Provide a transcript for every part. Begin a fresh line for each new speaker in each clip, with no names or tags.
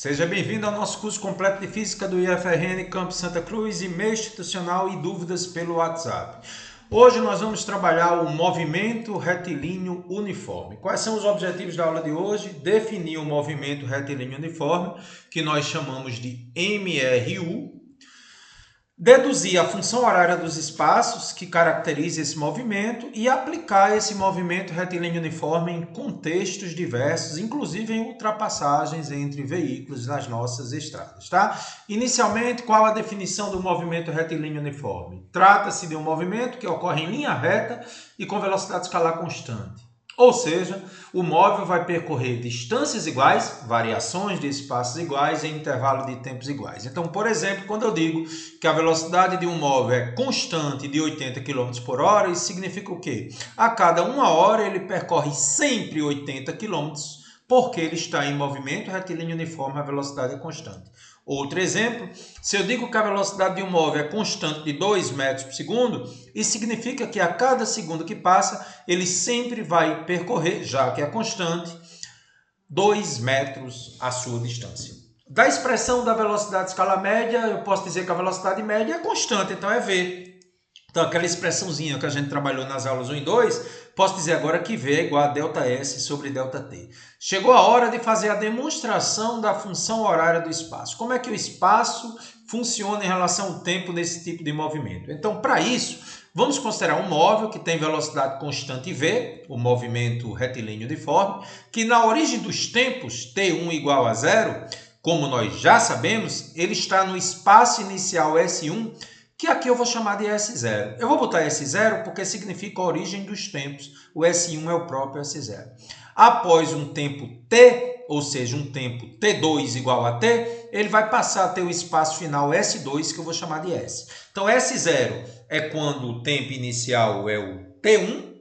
Seja bem-vindo ao nosso curso completo de Física do IFRN Campus Santa Cruz, e-mail institucional e dúvidas pelo WhatsApp. Hoje nós vamos trabalhar o movimento retilíneo uniforme. Quais são os objetivos da aula de hoje? Definir o movimento retilíneo uniforme, que nós chamamos de MRU. Deduzir a função horária dos espaços que caracteriza esse movimento e aplicar esse movimento retilíneo uniforme em contextos diversos, inclusive em ultrapassagens entre veículos nas nossas estradas, tá? Inicialmente, qual a definição do movimento retilíneo uniforme? Trata-se de um movimento que ocorre em linha reta e com velocidade escalar constante. Ou seja, o móvel vai percorrer distâncias iguais, variações de espaços iguais em intervalo de tempos iguais. Então, por exemplo, quando eu digo que a velocidade de um móvel é constante de 80 km por hora, isso significa o quê? A cada 1 hora ele percorre sempre 80 km, porque ele está em movimento retilíneo uniforme, a velocidade é constante. Outro exemplo, se eu digo que a velocidade de um móvel é constante de 2 metros por segundo, isso significa que a cada segundo que passa, ele sempre vai percorrer, já que é constante, 2 metros a sua distância. Da expressão da velocidade escala média, eu posso dizer que a velocidade média é constante, então é V. Então, aquela expressãozinha que a gente trabalhou nas aulas 1 e 2, posso dizer agora que V é igual a ΔS sobre ΔT. Chegou a hora de fazer a demonstração da função horária do espaço. Como é que o espaço funciona em relação ao tempo nesse tipo de movimento? Então, para isso, vamos considerar um móvel que tem velocidade constante V, o movimento retilíneo uniforme, que na origem dos tempos, T1 igual a 0, como nós já sabemos, ele está no espaço inicial S1, que aqui eu vou chamar de S0. Eu vou botar S0 porque significa a origem dos tempos. O S1 é o próprio S0. Após um tempo T, ou seja, um tempo T2 igual a T, ele vai passar a ter o espaço final S2, que eu vou chamar de S. Então, S0 é quando o tempo inicial é o T1,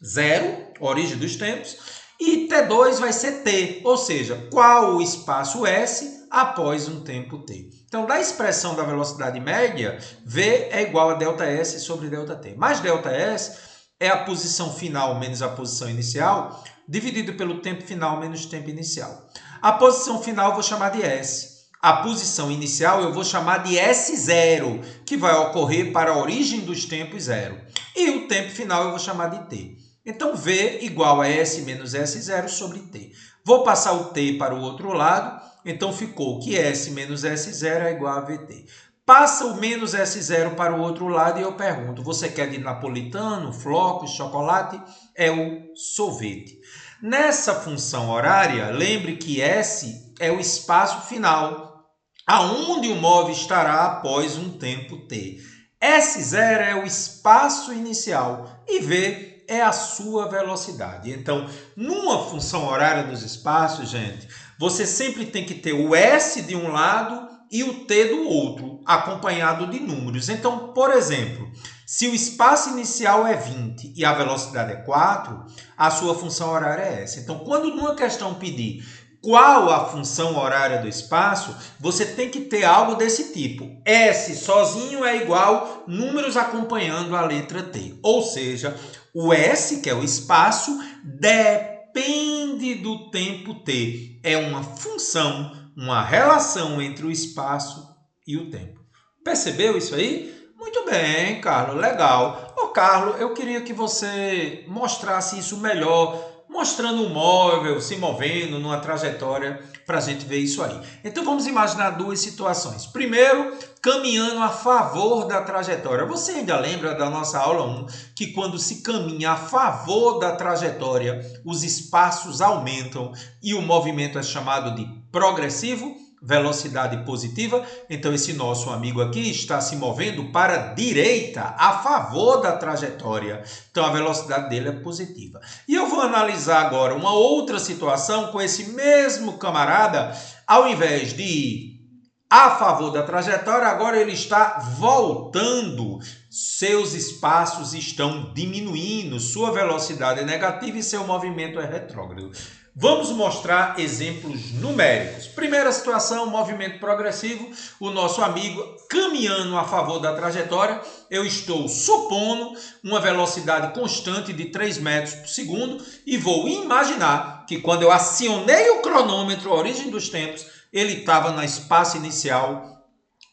0, origem dos tempos, e T2 vai ser T, ou seja, qual o espaço S após um tempo T. Então, da expressão da velocidade média, V é igual a ΔS sobre ΔT. Mas ΔS é a posição final menos a posição inicial, dividido pelo tempo final menos o tempo inicial. A posição final eu vou chamar de S. A posição inicial eu vou chamar de S0, que vai ocorrer para a origem dos tempos 0. E o tempo final eu vou chamar de T. Então, V igual a S menos S0 sobre T. Vou passar o T para o outro lado. Então, ficou que S menos S0 é igual a VT. Passa o menos S0 para o outro lado e eu pergunto, você quer de napolitano, flocos, chocolate? É o sorvete. Nessa função horária, lembre que S é o espaço final, aonde o móvel estará após um tempo T. S0 é o espaço inicial e V é a sua velocidade. Então, numa função horária dos espaços, gente, você sempre tem que ter o S de um lado e o T do outro, acompanhado de números. Então, por exemplo, se o espaço inicial é 20 e a velocidade é 4, a sua função horária é essa. Então, quando numa questão pedir qual a função horária do espaço, você tem que ter algo desse tipo. S sozinho é igual números acompanhando a letra T. Ou seja, o S, que é o espaço, depende do tempo T. É uma função, uma relação entre o espaço e o tempo. Percebeu isso aí? Muito bem, Carlos, legal. Ô, Carlos, eu queria que você mostrasse isso melhor, mostrando um móvel se movendo numa trajetória para a gente ver isso aí. Então vamos imaginar duas situações. Primeiro, caminhando a favor da trajetória. Você ainda lembra da nossa aula 1 que quando se caminha a favor da trajetória, os espaços aumentam e o movimento é chamado de progressivo? Velocidade positiva, então esse nosso amigo aqui está se movendo para a direita, a favor da trajetória, então a velocidade dele é positiva. E eu vou analisar agora uma outra situação com esse mesmo camarada, ao invés de ir a favor da trajetória, agora ele está voltando, seus espaços estão diminuindo, sua velocidade é negativa e seu movimento é retrógrado. Vamos mostrar exemplos numéricos. Primeira situação, movimento progressivo, o nosso amigo caminhando a favor da trajetória. Eu estou supondo uma velocidade constante de 3 metros por segundo e vou imaginar que quando eu acionei o cronômetro, a origem dos tempos, ele estava no espaço inicial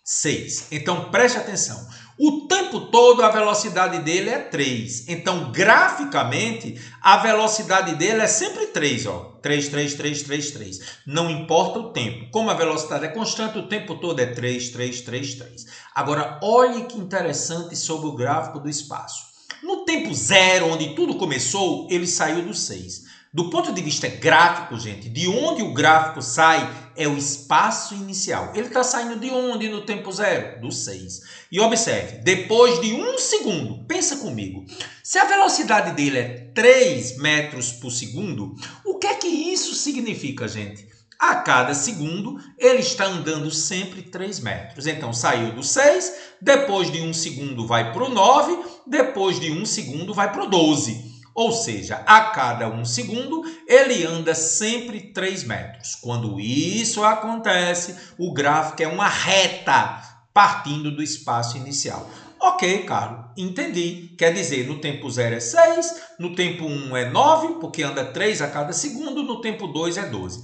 6. Então, preste atenção. O tempo todo a velocidade dele é 3. Então, graficamente, a velocidade dele é sempre 3. Ó. 3, 3, 3, 3, 3. Não importa o tempo. Como a velocidade é constante, o tempo todo é 3, 3, 3, 3. Agora, olhe que interessante sobre o gráfico do espaço. No tempo zero, onde tudo começou, ele saiu do 6. Do ponto de vista gráfico, gente, de onde o gráfico sai é o espaço inicial. Ele está saindo de onde no tempo zero? Do 6. E observe, depois de 1 segundo, pensa comigo, se a velocidade dele é 3 metros por segundo, o que é que isso significa, gente? A cada segundo, ele está andando sempre 3 metros. Então, saiu do 6, depois de 1 segundo vai para o 9, depois de 1 segundo vai para o 12. Ou seja, a cada 1 segundo, ele anda sempre 3 metros. Quando isso acontece, o gráfico é uma reta partindo do espaço inicial. Ok, Carlos, entendi. Quer dizer, no tempo 0 é 6, no tempo 1 é 9, porque anda 3 a cada segundo, no tempo 2 é 12.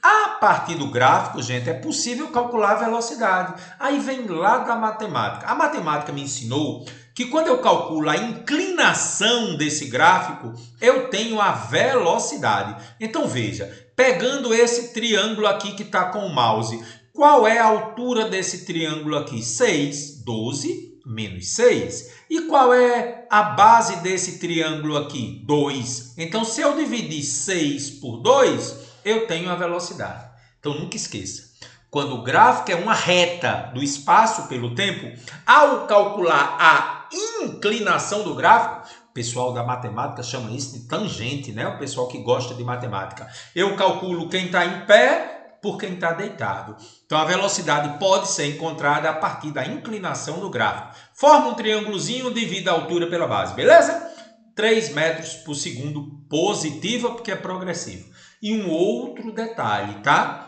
A partir do gráfico, gente, é possível calcular a velocidade. Aí vem lá da matemática. A matemática me ensinou que quando eu calculo a inclinação desse gráfico, eu tenho a velocidade. Então veja, pegando esse triângulo aqui que está com o mouse, qual é a altura desse triângulo aqui? 6, 12, menos 6. E qual é a base desse triângulo aqui? 2. Então, se eu dividir 6 por 2, eu tenho a velocidade. Então, nunca esqueça. Quando o gráfico é uma reta do espaço pelo tempo, ao calcular a inclinação do gráfico, o pessoal da matemática chama isso de tangente, né? O pessoal que gosta de matemática. Eu calculo quem está em pé por quem está deitado. Então, a velocidade pode ser encontrada a partir da inclinação do gráfico. Forma um triângulozinho, divide a altura pela base, beleza? 3 metros por segundo positiva, porque é progressivo. E um outro detalhe, tá?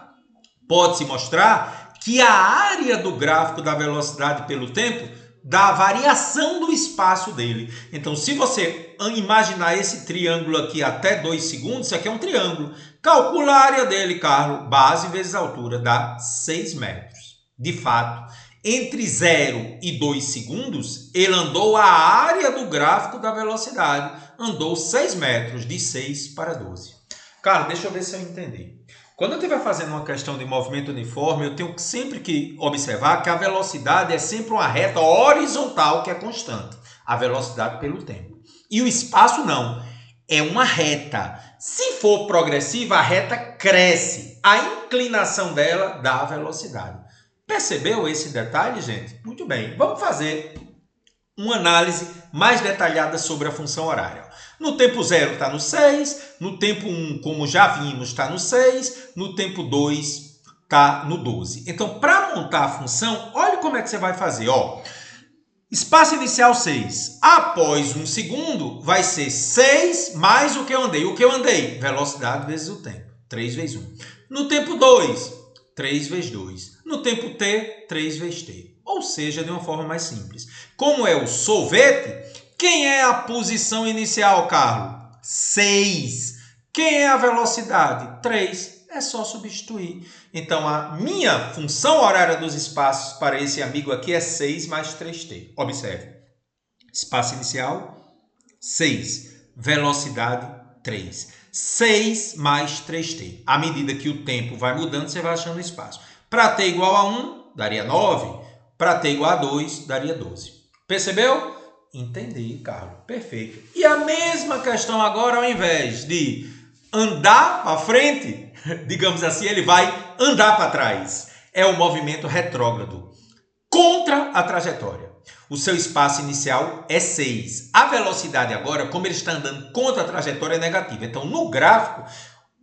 Pode-se mostrar que a área do gráfico da velocidade pelo tempo dá a variação do espaço dele. Então, se você imaginar esse triângulo aqui até 2 segundos, isso aqui é um triângulo. Calcula a área dele, Carlos. Base vezes altura dá 6 metros. De fato, entre 0 e 2 segundos, ele andou a área do gráfico da velocidade. Andou 6 metros, de 6 para 12. Cara, deixa eu ver se eu entendi. Quando eu estiver fazendo uma questão de movimento uniforme, eu tenho sempre que observar que a velocidade é sempre uma reta horizontal que é constante. A velocidade pelo tempo. E o espaço não. É uma reta. Se for progressiva, a reta cresce. A inclinação dela dá a velocidade. Percebeu esse detalhe, gente? Muito bem. Vamos fazer uma análise mais detalhada sobre a função horária. No tempo 0 está no 6, no tempo 1, como já vimos, está no 6, no tempo 2 está no 12. Então, para montar a função, olha como é que você vai fazer. Ó, espaço inicial 6. Após 1 segundo, vai ser 6 mais o que eu andei. O que eu andei? Velocidade vezes o tempo. 3 vezes 1. No tempo 2, 3 vezes 2. No tempo t, 3 vezes t. Ou seja, de uma forma mais simples. Como é o sorvete, quem é a posição inicial, Carlos? 6. Quem é a velocidade? 3. É só substituir. Então, a minha função horária dos espaços para esse amigo aqui é 6 mais 3t. Observe. Espaço inicial, 6. Velocidade, 3. 6 mais 3t. À medida que o tempo vai mudando, você vai achando o espaço. Para t igual a 1, daria 9. Para t igual a 2, daria 12. Percebeu? Entendi, Carlos. Perfeito. E a mesma questão agora, ao invés de andar para frente, digamos assim, ele vai andar para trás. É o movimento retrógrado, contra a trajetória. O seu espaço inicial é 6. A velocidade agora, como ele está andando contra a trajetória, é negativa. Então, no gráfico,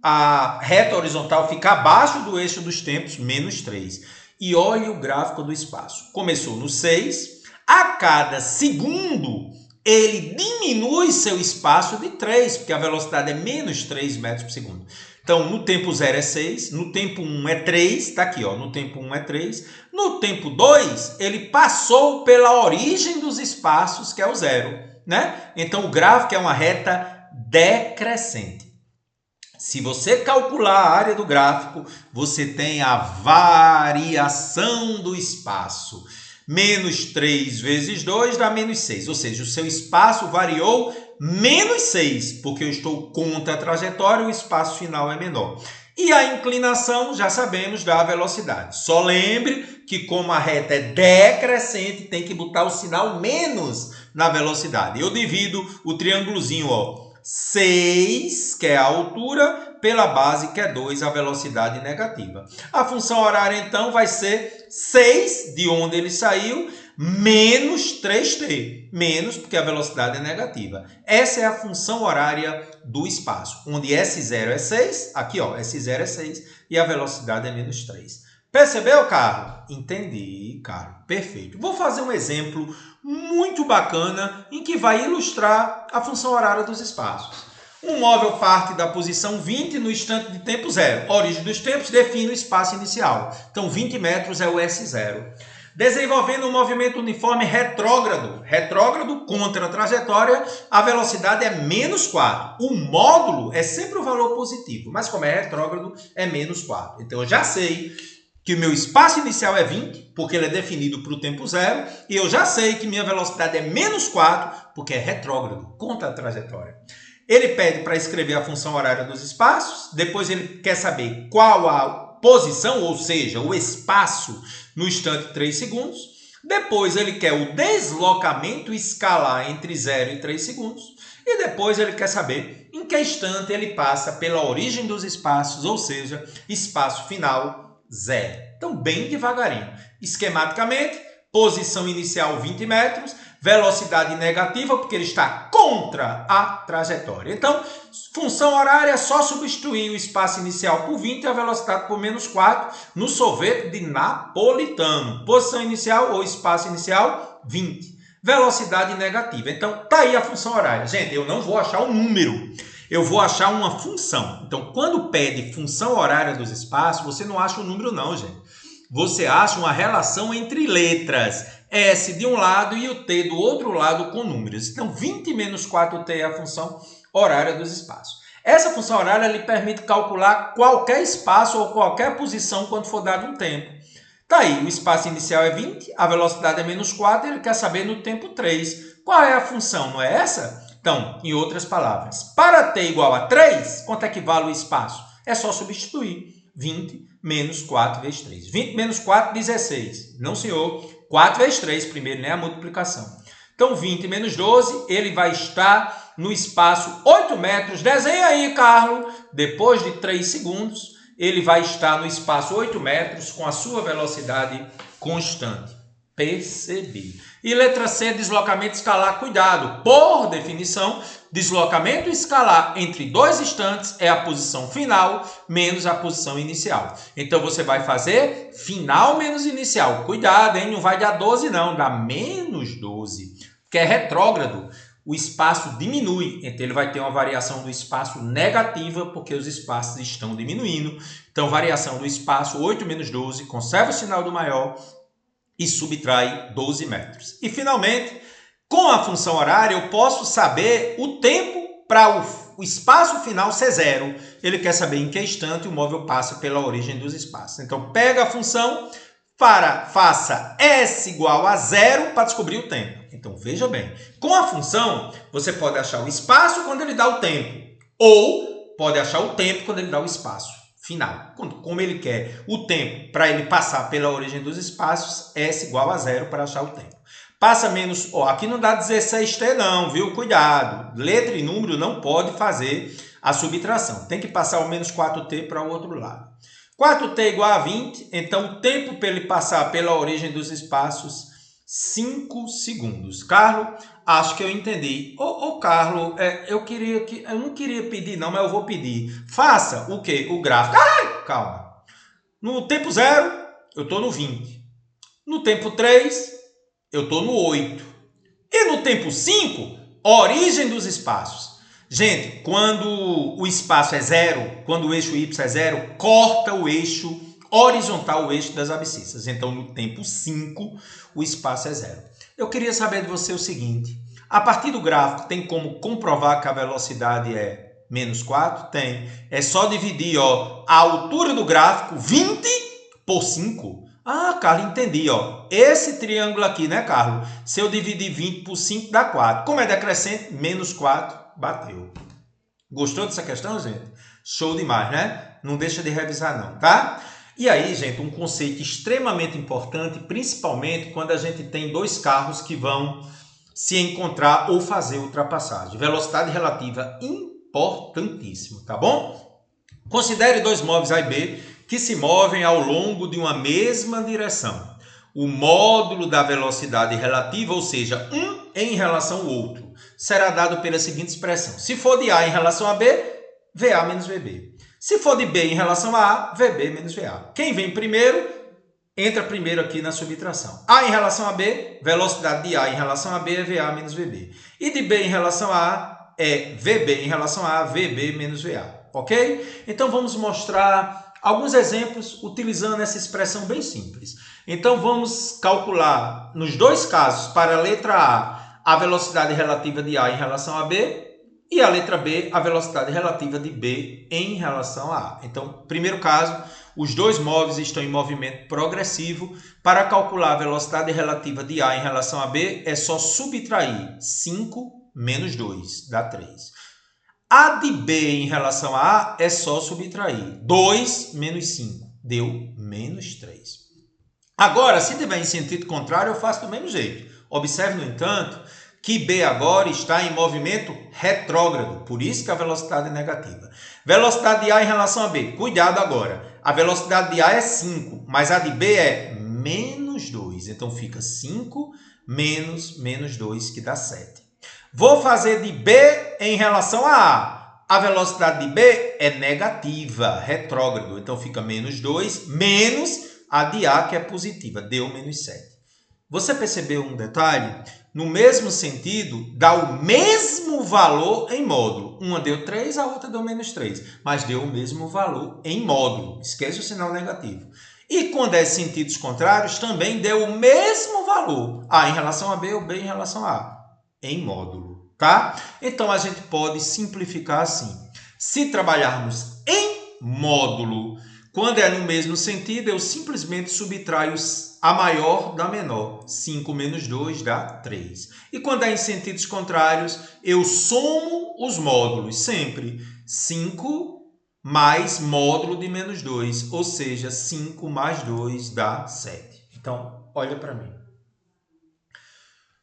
a reta horizontal fica abaixo do eixo dos tempos, menos 3. E olhe o gráfico do espaço. Começou no 6. A cada segundo, ele diminui seu espaço de 3, porque a velocidade é menos 3 metros por segundo. Então, no tempo 0 é 6, no tempo 1 é 3, está aqui, ó, no tempo 1 é 3. No tempo 2, ele passou pela origem dos espaços, que é o 0, né? Então, o gráfico é uma reta decrescente. Se você calcular a área do gráfico, você tem a variação do espaço. Menos 3 vezes 2 dá menos 6, ou seja, o seu espaço variou menos 6, porque eu estou contra a trajetória e o espaço final é menor. E a inclinação, já sabemos, dá a velocidade. Só lembre que como a reta é decrescente, tem que botar o sinal menos na velocidade. Eu divido o triângulozinho, ó, 6, que é a altura, pela base, que é 2, a velocidade negativa. A função horária, então, vai ser 6, de onde ele saiu, menos 3t. Menos, porque a velocidade é negativa. Essa é a função horária do espaço, onde S0 é 6, aqui, ó, S0 é 6, e a velocidade é menos 3. Percebeu, Carlos? Entendi, Carlos. Perfeito. Vou fazer um exemplo muito bacana em que vai ilustrar a função horária dos espaços. Um móvel parte da posição 20 no instante de tempo zero. A origem dos tempos define o espaço inicial. Então, 20 metros é o S0. Desenvolvendo um movimento uniforme retrógrado. Retrógrado contra a trajetória, a velocidade é menos 4. O módulo é sempre o valor positivo, mas como é retrógrado, é menos 4. Então, eu já sei que o meu espaço inicial é 20, porque ele é definido para o tempo zero, e eu já sei que minha velocidade é menos 4, porque é retrógrado, contra a trajetória. Ele pede para escrever a função horária dos espaços, depois ele quer saber qual a posição, ou seja, o espaço no instante 3 segundos, depois ele quer o deslocamento escalar entre 0 e 3 segundos, e depois ele quer saber em que instante ele passa pela origem dos espaços, ou seja, espaço final 0. Então, bem devagarinho. Esquematicamente, posição inicial 20 metros, velocidade negativa, porque ele está contra a trajetória. Então, função horária é só substituir o espaço inicial por 20 e a velocidade por menos 4 no sorvete de napolitano. Posição inicial ou espaço inicial, 20. Velocidade negativa. Então, tá aí a função horária. Gente, eu não vou achar um número. Eu vou achar uma função. Então, quando pede função horária dos espaços, você não acha um número não, gente. Você acha uma relação entre letras. S de um lado e o T do outro lado com números. Então, 20 menos 4t é a função horária dos espaços. Essa função horária lhe permite calcular qualquer espaço ou qualquer posição quando for dado um tempo. Tá aí, o espaço inicial é 20, a velocidade é menos 4 e ele quer saber no tempo 3. Qual é a função, não é essa? Então, em outras palavras, para t igual a 3, quanto é que vale o espaço? É só substituir 20 menos 4 vezes 3. 20 menos 4, 16. Não, senhor. 4 vezes 3 primeiro, né? A multiplicação. Então, 20 menos 12, ele vai estar no espaço 8 metros. Desenha aí, Carlos. Depois de 3 segundos, ele vai estar no espaço 8 metros com a sua velocidade constante. Percebi. E letra C, deslocamento escalar. Cuidado, por definição, deslocamento escalar entre dois instantes é a posição final menos a posição inicial. Então, você vai fazer final menos inicial. Cuidado, hein? Não vai dar 12 não, dá menos 12, que é retrógrado. O espaço diminui, então ele vai ter uma variação do espaço negativa, porque os espaços estão diminuindo. Então, variação do espaço 8 menos 12, conserva o sinal do maior, e subtrai 12 metros. E, finalmente, com a função horária, eu posso saber o tempo para o espaço final ser 0. Ele quer saber em que instante o móvel passa pela origem dos espaços. Então, pega a função, faça S igual a 0 para descobrir o tempo. Então, veja bem, com a função, você pode achar o espaço quando ele dá o tempo, ou pode achar o tempo quando ele dá o espaço final. Como ele quer o tempo para ele passar pela origem dos espaços, S igual a 0 para achar o tempo. Passa menos, ó, aqui não dá 16t não, viu? Cuidado, letra e número não pode fazer a subtração. Tem que passar o menos 4t para o outro lado. 4t igual a 20, então o tempo para ele passar pela origem dos espaços, 5 segundos. Carlos, acho que eu entendi. Carlos, eu não queria pedir não, mas eu vou pedir. Faça o quê? O gráfico. Ai, calma. No tempo 0, eu estou no 20. No tempo 3, eu estou no 8. E no tempo 5, origem dos espaços. Gente, quando o espaço é 0, quando o eixo Y é 0, corta o eixo horizontal, o eixo das abscissas. Então, no tempo 5, o espaço é 0. Eu queria saber de você o seguinte. A partir do gráfico, tem como comprovar que a velocidade é Menos 4? Tem. É só dividir, ó, a altura do gráfico, 20 por 5. Ah, Carlos, entendi, ó. Esse triângulo aqui, né, Carlos? Se eu dividir 20 por 5, dá 4. Como é decrescente, menos 4, bateu. Gostou dessa questão, gente? Show demais, né? Não deixa de revisar não, tá? E aí, gente, um conceito extremamente importante, principalmente quando a gente tem dois carros que vão se encontrar ou fazer ultrapassagem. Velocidade relativa importantíssimo, tá bom? Considere dois móveis A e B que se movem ao longo de uma mesma direção. O módulo da velocidade relativa, ou seja, um em relação ao outro, será dado pela seguinte expressão. Se for de A em relação a B, VA menos VB. Se for de B em relação a A, VB menos VA. Quem vem primeiro, entra primeiro aqui na subtração. A em relação a B, velocidade de A em relação a B é VA menos VB. E de B em relação a A é VB em relação a A, VB menos VA. Ok? Então vamos mostrar alguns exemplos utilizando essa expressão bem simples. Então vamos calcular nos dois casos para a letra A velocidade relativa de A em relação a B e a letra B a velocidade relativa de B em relação a A. Então, primeiro caso, os dois móveis estão em movimento progressivo. Para calcular a velocidade relativa de A em relação a B, é só subtrair 5 menos 2, dá 3. A de B em relação a A é só subtrair 2 menos 5, deu menos 3. Agora, se tiver em sentido contrário, eu faço do mesmo jeito. Observe, no entanto, que B agora está em movimento retrógrado, por isso que a velocidade é negativa. Velocidade de A em relação a B, cuidado agora, a velocidade de A é 5, mas a de B é menos 2, então fica 5 menos 2, que dá 7. Vou fazer de B em relação a A velocidade de B é negativa, retrógrado, então fica menos 2, menos a de A, que é positiva, deu menos 7. Você percebeu um detalhe? No mesmo sentido, dá o mesmo valor em módulo. Uma deu 3, a outra deu menos 3. Mas deu o mesmo valor em módulo. Esquece o sinal negativo. E quando é sentidos contrários, também deu o mesmo valor. A em relação a B ou B em relação a A. Em módulo. Tá? Então, a gente pode simplificar assim. Se trabalharmos em módulo, quando é no mesmo sentido, eu simplesmente subtraio a maior da menor. 5 menos 2 dá 3. E quando é em sentidos contrários, eu somo os módulos sempre. 5 mais módulo de menos 2, ou seja, 5 mais 2 dá 7. Então, olha para mim.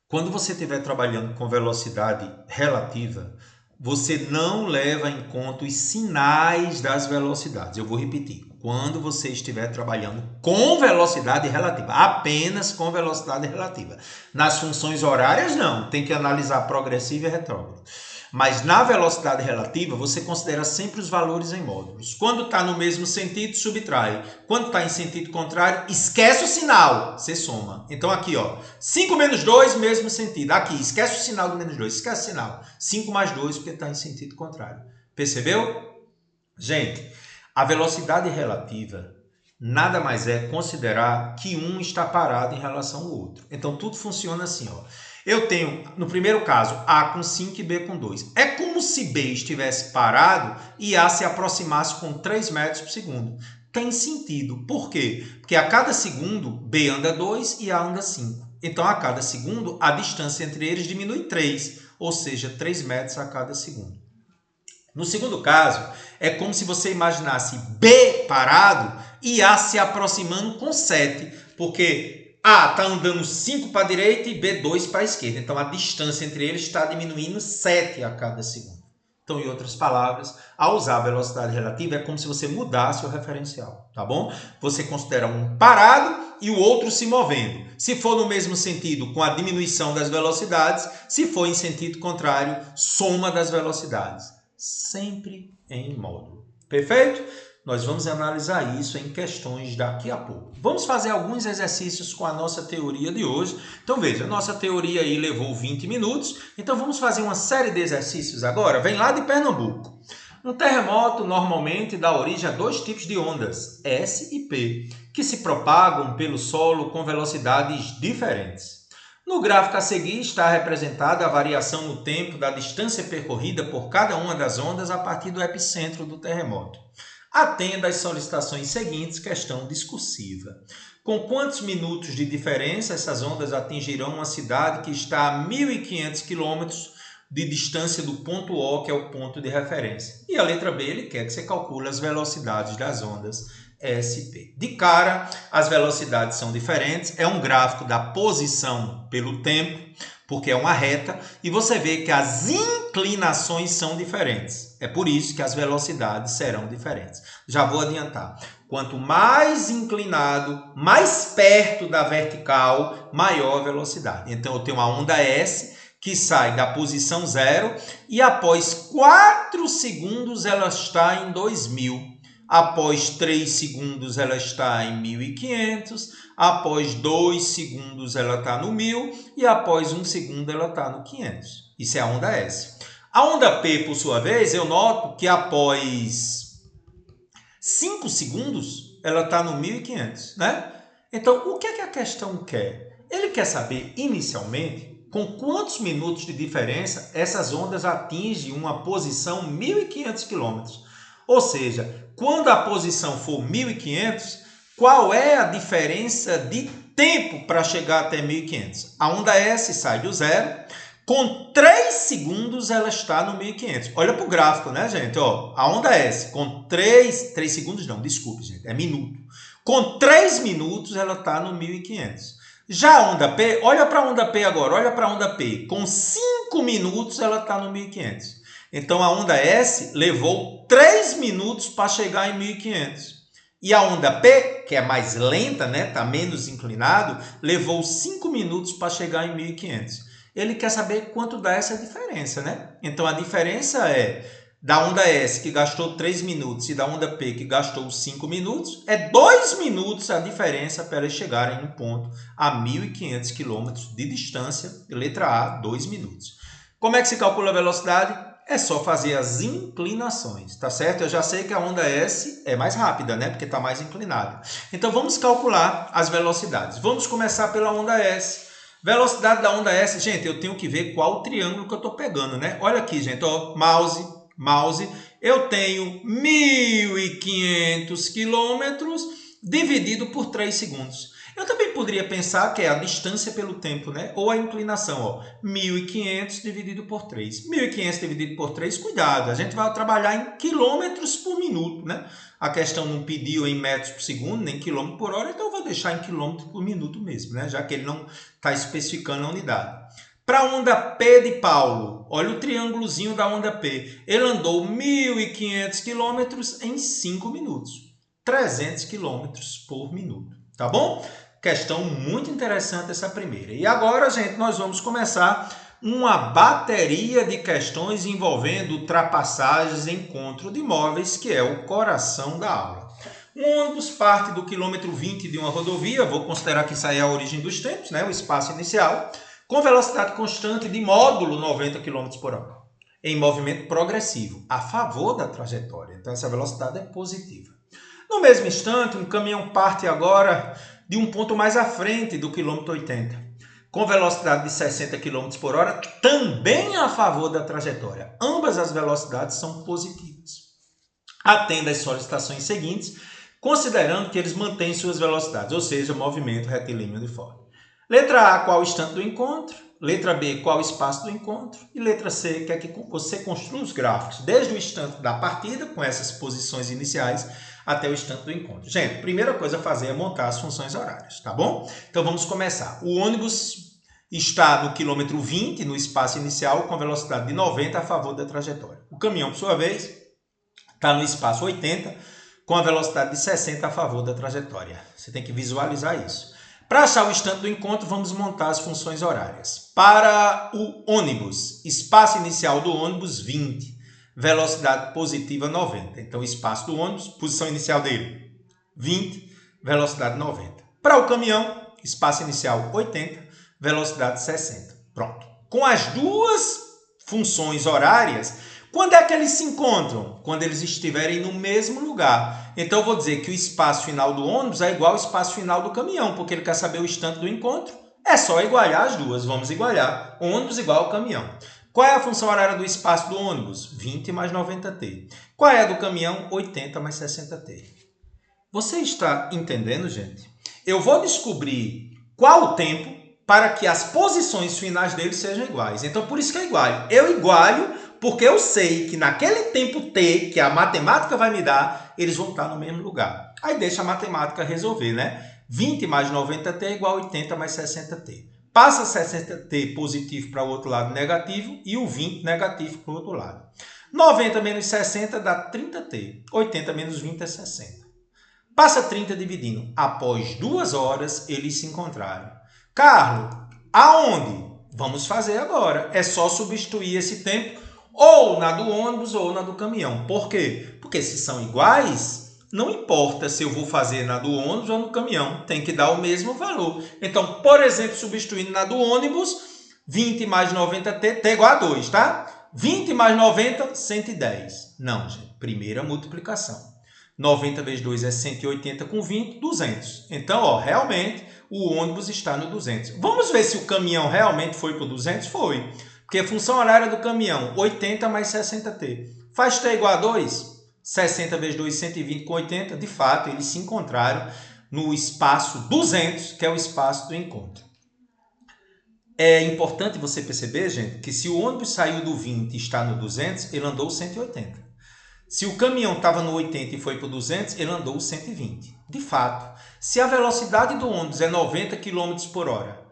Quando você estiver trabalhando com velocidade relativa, você não leva em conta os sinais das velocidades. Eu vou repetir. Quando você estiver trabalhando com velocidade relativa, apenas com velocidade relativa. Nas funções horárias, não. Tem que analisar progressivo e retrógrado. Mas na velocidade relativa, você considera sempre os valores em módulos. Quando está no mesmo sentido, subtrai. Quando está em sentido contrário, esquece o sinal. Você soma. Então aqui, ó, 5 menos 2, mesmo sentido. Aqui, esquece o sinal do menos 2. Esquece o sinal. 5 mais 2, porque está em sentido contrário. Percebeu? Gente, a velocidade relativa nada mais é considerar que um está parado em relação ao outro. Então, tudo funciona assim, ó. Eu tenho, no primeiro caso, A com 5 e B com 2. É como se B estivesse parado e A se aproximasse com 3 metros por segundo. Tem sentido. Por quê? Porque a cada segundo, B anda 2 e A anda 5. Então, a cada segundo, a distância entre eles diminui 3, ou seja, 3 metros a cada segundo. No segundo caso, é como se você imaginasse B parado e A se aproximando com 7, porque A está andando 5 para a direita e B 2 para a esquerda. Então, a distância entre eles está diminuindo 7 a cada segundo. Então, em outras palavras, ao usar a velocidade relativa, é como se você mudasse o referencial, tá bom? Você considera um parado e o outro se movendo. Se for no mesmo sentido, com a diminuição das velocidades. Se for em sentido contrário, soma das velocidades. Sempre em módulo. Perfeito? Nós vamos analisar isso em questões daqui a pouco. Vamos fazer alguns exercícios com a nossa teoria de hoje. Então veja, a nossa teoria aí levou 20 minutos. Então vamos fazer uma série de exercícios agora. Vem lá de Pernambuco. Um terremoto normalmente dá origem a dois tipos de ondas, S e P, que se propagam pelo solo com velocidades diferentes. No gráfico a seguir está representada a variação no tempo da distância percorrida por cada uma das ondas a partir do epicentro do terremoto. Atenda às solicitações seguintes, questão discursiva. Com quantos minutos de diferença essas ondas atingirão uma cidade que está a 1.500 quilômetros de distância do ponto O, que é o ponto de referência? E a letra B, ele quer que você calcule as velocidades das ondas SP. De cara, as velocidades são diferentes, é um gráfico da posição pelo tempo, porque é uma reta, e você vê que as inclinações são diferentes. É por isso que as velocidades serão diferentes. Já vou adiantar. Quanto mais inclinado, mais perto da vertical, maior a velocidade. Então, eu tenho uma onda S que sai da posição 0 e após 4 segundos ela está em 2000. Após 3 segundos ela está em 1.500, após 2 segundos ela está no 1.000 e após 1 segundo ela está no 500. Isso é a onda S. A onda P, por sua vez, eu noto que após 5 segundos ela está no 1.500, né? Então, o que é que a questão quer? Ele quer saber, inicialmente, com quantos minutos de diferença essas ondas atingem uma posição 1.500 km. Ou seja, quando a posição for 1.500, qual é a diferença de tempo para chegar até 1.500? A onda S sai do zero, com 3 segundos ela está no 1.500. Olha para o gráfico, né, gente? Ó, a onda S, com 3 segundos não, desculpe, gente, é minuto. Com 3 minutos ela está no 1.500. Já a onda P, olha para a onda P agora, olha para a onda P. Com 5 minutos ela está no 1.500. Então, a onda S levou 3 minutos para chegar em 1.500. E a onda P, que é mais lenta, né, está menos inclinado, levou 5 minutos para chegar em 1.500. Ele quer saber quanto dá essa diferença, né? Então, a diferença é da onda S, que gastou 3 minutos, e da onda P, que gastou 5 minutos, é 2 minutos a diferença para eles chegarem no ponto a 1.500 km de distância. Letra A, 2 minutos. Como é que se calcula a velocidade? É só fazer as inclinações, tá certo? Eu já sei que a onda S é mais rápida, né? Porque está mais inclinada. Então, vamos calcular as velocidades. Vamos começar pela onda S. Velocidade da onda S, gente, eu tenho que ver qual triângulo que eu estou pegando, né? Olha aqui, gente, ó, mouse. Eu tenho 1.500 quilômetros dividido por 3 segundos. Eu também poderia pensar que é a distância pelo tempo, né? Ou a inclinação, ó. 1.500 dividido por 3. 1.500 dividido por 3, cuidado, a gente vai trabalhar em quilômetros por minuto, né? A questão não pediu em metros por segundo, nem quilômetro por hora, então eu vou deixar em quilômetro por minuto mesmo, né? Já que ele não está especificando a unidade. Para a onda P de Paulo, olha o triângulozinho da onda P. Ele andou 1.500 quilômetros em 5 minutos. 300 quilômetros por minuto, tá bom? Questão muito interessante essa primeira. E agora, gente, nós vamos começar uma bateria de questões envolvendo ultrapassagens e encontro de móveis, que é o coração da aula. Um ônibus parte do quilômetro 20 de uma rodovia, vou considerar que isso aí é a origem dos tempos, né? O espaço inicial, com velocidade constante de módulo 90 km por hora, em movimento progressivo, a favor da trajetória. Então, essa velocidade é positiva. No mesmo instante, um caminhão parte agora de um ponto mais à frente do quilômetro 80, com velocidade de 60 km por hora, também a favor da trajetória. Ambas as velocidades são positivas. Atenda às solicitações seguintes, considerando que eles mantêm suas velocidades, ou seja, movimento retilíneo uniforme. Letra A, qual o instante do encontro? Letra B, qual o espaço do encontro? E letra C, quer que você construa os gráficos desde o instante da partida, com essas posições iniciais, até o instante do encontro. Gente, primeira coisa a fazer é montar as funções horárias, tá bom? Então vamos começar. O ônibus está no quilômetro 20, no espaço inicial, com velocidade de 90 a favor da trajetória. O caminhão, por sua vez, está no espaço 80, com a velocidade de 60 a favor da trajetória. Você tem que visualizar isso. Para achar o instante do encontro, vamos montar as funções horárias. Para o ônibus, espaço inicial do ônibus 20, velocidade positiva 90. Então, o espaço do ônibus, posição inicial dele 20, velocidade 90. Para o caminhão, espaço inicial 80, velocidade 60. Pronto. Com as duas funções horárias, quando é que eles se encontram? Quando eles estiverem no mesmo lugar. Então, eu vou dizer que o espaço final do ônibus é igual ao espaço final do caminhão, porque ele quer saber o instante do encontro. É só igualar as duas. Vamos igualar ônibus igual ao caminhão. Qual é a função horária do espaço do ônibus? 20 mais 90t. Qual é a do caminhão? 80 mais 60t. Você está entendendo, gente? Eu vou descobrir qual o tempo para que as posições finais dele sejam iguais. Então, por isso que eu igualo. Eu igualo porque eu sei que naquele tempo t, que a matemática vai me dar, eles vão estar no mesmo lugar. Aí deixa a matemática resolver, né? 20 mais 90t é igual a 80 mais 60t. Passa 60t positivo para o outro lado negativo e o 20 negativo para o outro lado. 90 menos 60 dá 30t. 80 menos 20 é 60. Passa 30 dividindo. Após 2 horas, eles se encontraram. Carlos, aonde? Vamos fazer agora. É só substituir esse tempo ou na do ônibus ou na do caminhão. Por quê? Porque se são iguais, não importa se eu vou fazer na do ônibus ou no caminhão. Tem que dar o mesmo valor. Então, por exemplo, substituindo na do ônibus, 20 mais 90t, t igual a 2, tá? 20 mais 90, 110. Não, gente. Primeira multiplicação. 90 vezes 2 é 180 com 20, 200. Então, ó, realmente, o ônibus está no 200. Vamos ver se o caminhão realmente foi para o 200? Foi. Porque a função horária do caminhão, 80 mais 60t. Faz t igual a 2? 60 vezes 2, 120 com 80. De fato, eles se encontraram no espaço 200, que é o espaço do encontro. É importante você perceber, gente, que se o ônibus saiu do 20 e está no 200, ele andou 180. Se o caminhão estava no 80 e foi para o 200, ele andou 120. De fato, se a velocidade do ônibus é 90 km por hora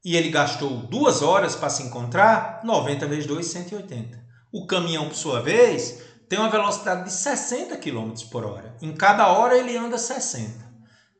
e ele gastou 2 horas para se encontrar, 90 vezes 2, 180. O caminhão, por sua vez, tem uma velocidade de 60 km por hora. Em cada hora ele anda 60.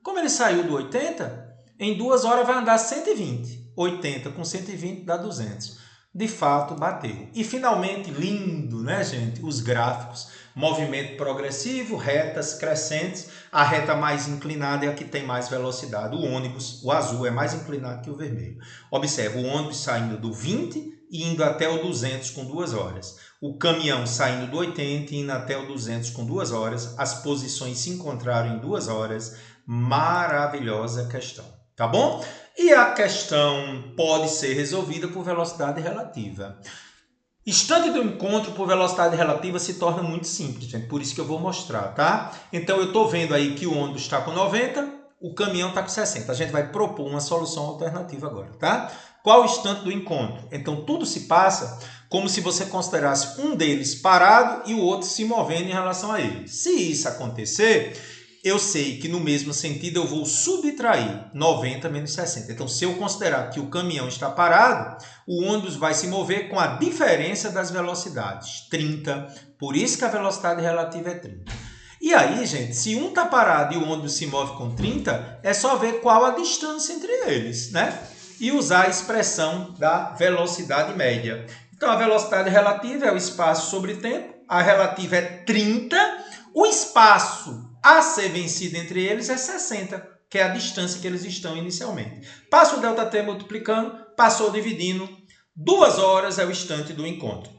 Como ele saiu do 80, em 2 horas vai andar 120. 80 com 120 dá 200. De fato, bateu. E finalmente, lindo, né, gente? Os gráficos. Movimento progressivo, retas crescentes. A reta mais inclinada é a que tem mais velocidade. O ônibus, o azul, é mais inclinado que o vermelho. Observe, o ônibus saindo do 20 e indo até o 200 com 2 horas. O caminhão saindo do 80 e indo até o 200 com 2 horas. As posições se encontraram em 2 horas. Maravilhosa questão. Tá bom? E a questão pode ser resolvida por velocidade relativa. Instante do encontro por velocidade relativa se torna muito simples, gente. Por isso que eu vou mostrar, tá? Então, eu estou vendo aí que o ônibus está com 90, o caminhão está com 60. A gente vai propor uma solução alternativa agora, tá? Qual o instante do encontro? Então, tudo se passa como se você considerasse um deles parado e o outro se movendo em relação a ele. Se isso acontecer, eu sei que no mesmo sentido eu vou subtrair 90 menos 60. Então, se eu considerar que o caminhão está parado, o ônibus vai se mover com a diferença das velocidades, 30. Por isso que a velocidade relativa é 30. E aí, gente, se um está parado e o ônibus se move com 30, é só ver qual a distância entre eles, né? E usar a expressão da velocidade média. Então, a velocidade relativa é o espaço sobre tempo, a relativa é 30, o espaço a ser vencido entre eles é 60, que é a distância que eles estão inicialmente. Passa o ΔT multiplicando, passou dividindo. 2 horas é o instante do encontro.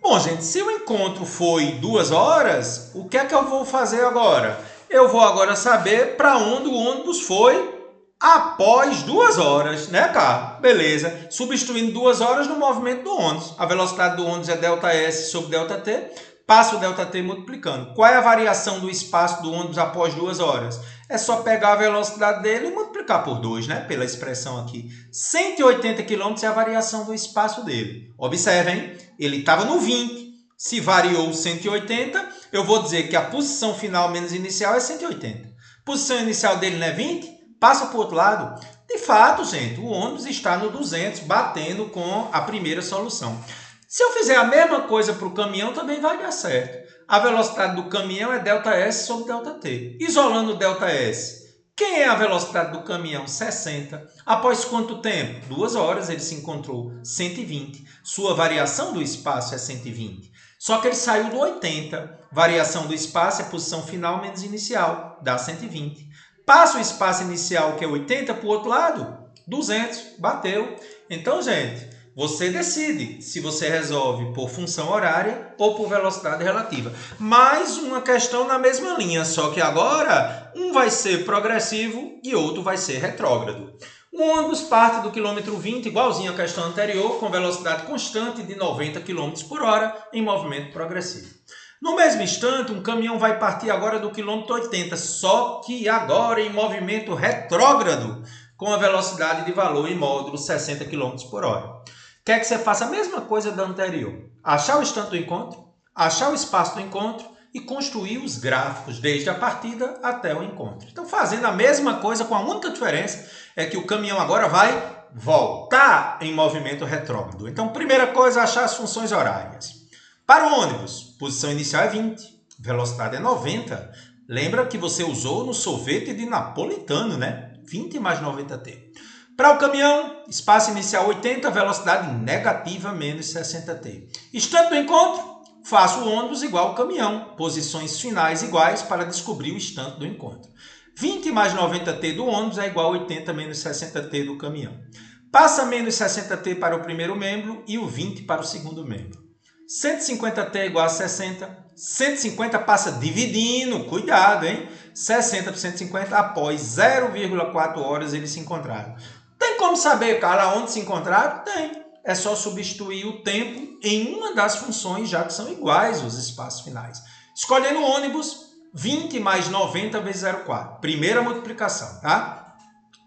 Bom, gente, se o encontro foi 2 horas, o que é que eu vou fazer agora? Eu vou agora saber para onde o ônibus foi após 2 horas, né, Carlos? Beleza. Substituindo 2 horas no movimento do ônibus. A velocidade do ônibus é ΔS sobre ΔT. Passa o ΔT multiplicando. Qual é a variação do espaço do ônibus após 2 horas? É só pegar a velocidade dele e multiplicar por 2, né? Pela expressão aqui. 180 km é a variação do espaço dele. Observem, ele estava no 20. Se variou 180, eu vou dizer que a posição final menos inicial é 180. Posição inicial dele não é 20? Passa para o outro lado. De fato, gente, o ônibus está no 200, batendo com a primeira solução. Se eu fizer a mesma coisa para o caminhão, também vai dar certo. A velocidade do caminhão é ΔS sobre ΔT. Isolando o ΔS, quem é a velocidade do caminhão? 60. Após quanto tempo? 2 horas ele se encontrou 120. Sua variação do espaço é 120. Só que ele saiu do 80. Variação do espaço é posição final menos inicial. Dá 120. Passa o espaço inicial, que é 80, para o outro lado? 200. Bateu. Então, gente, você decide se você resolve por função horária ou por velocidade relativa. Mais uma questão na mesma linha, só que agora um vai ser progressivo e outro vai ser retrógrado. O ônibus parte do quilômetro 20, igualzinho à questão anterior, com velocidade constante de 90 km por hora em movimento progressivo. No mesmo instante, um caminhão vai partir agora do quilômetro 80, só que agora em movimento retrógrado, com a velocidade de valor em módulo 60 km por hora. Quer que você faça a mesma coisa da anterior. Achar o instante do encontro, achar o espaço do encontro e construir os gráficos desde a partida até o encontro. Então, fazendo a mesma coisa com a única diferença é que o caminhão agora vai voltar em movimento retrógrado. Então, primeira coisa, achar as funções horárias. Para o ônibus, posição inicial é 20, velocidade é 90. Lembra que você usou no sorvete de napolitano, né? 20 mais 90t. Para o caminhão, espaço inicial 80, velocidade negativa menos 60t. Instante do encontro, faço o ônibus igual ao caminhão. Posições finais iguais para descobrir o instante do encontro. 20 mais 90t do ônibus é igual a 80 menos 60t do caminhão. Passa menos 60t para o primeiro membro e o 20 para o segundo membro. 150t é igual a 60. 150 passa dividindo, cuidado, hein? 60 por 150, após 0,4 horas eles se encontraram. Tem como saber, Carla, onde se encontraram? Tem. É só substituir o tempo em uma das funções, já que são iguais os espaços finais. Escolhendo o ônibus, 20 mais 90 vezes 0,4. Primeira multiplicação, tá?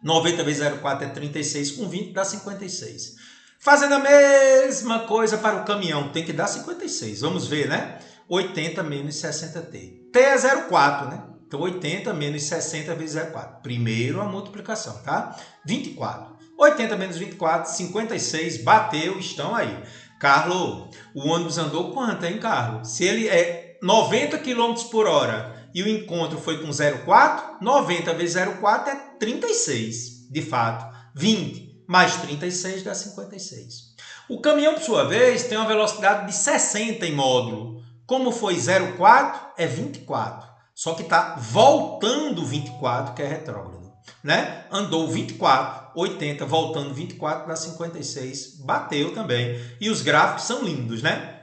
90 vezes 0,4 é 36, com 20 dá 56. Fazendo a mesma coisa para o caminhão, tem que dar 56. Vamos ver, né? 80 menos 60t. T é 0,4, né? Então, 80 menos 60 vezes 0,4. Primeiro a multiplicação, tá? 24. 80 menos 24, 56. Bateu, estão aí. Carlos, o ônibus andou quanto, hein, Carlos? Se ele é 90 km por hora e o encontro foi com 0,4, 90 vezes 0,4 é 36, de fato. 20 mais 36 dá 56. O caminhão, por sua vez, tem uma velocidade de 60 em módulo. Como foi 0,4, é 24. Só que está voltando 24, que é retrógrado, né? Andou 24, 80, voltando 24, dá 56. Bateu também. E os gráficos são lindos, né?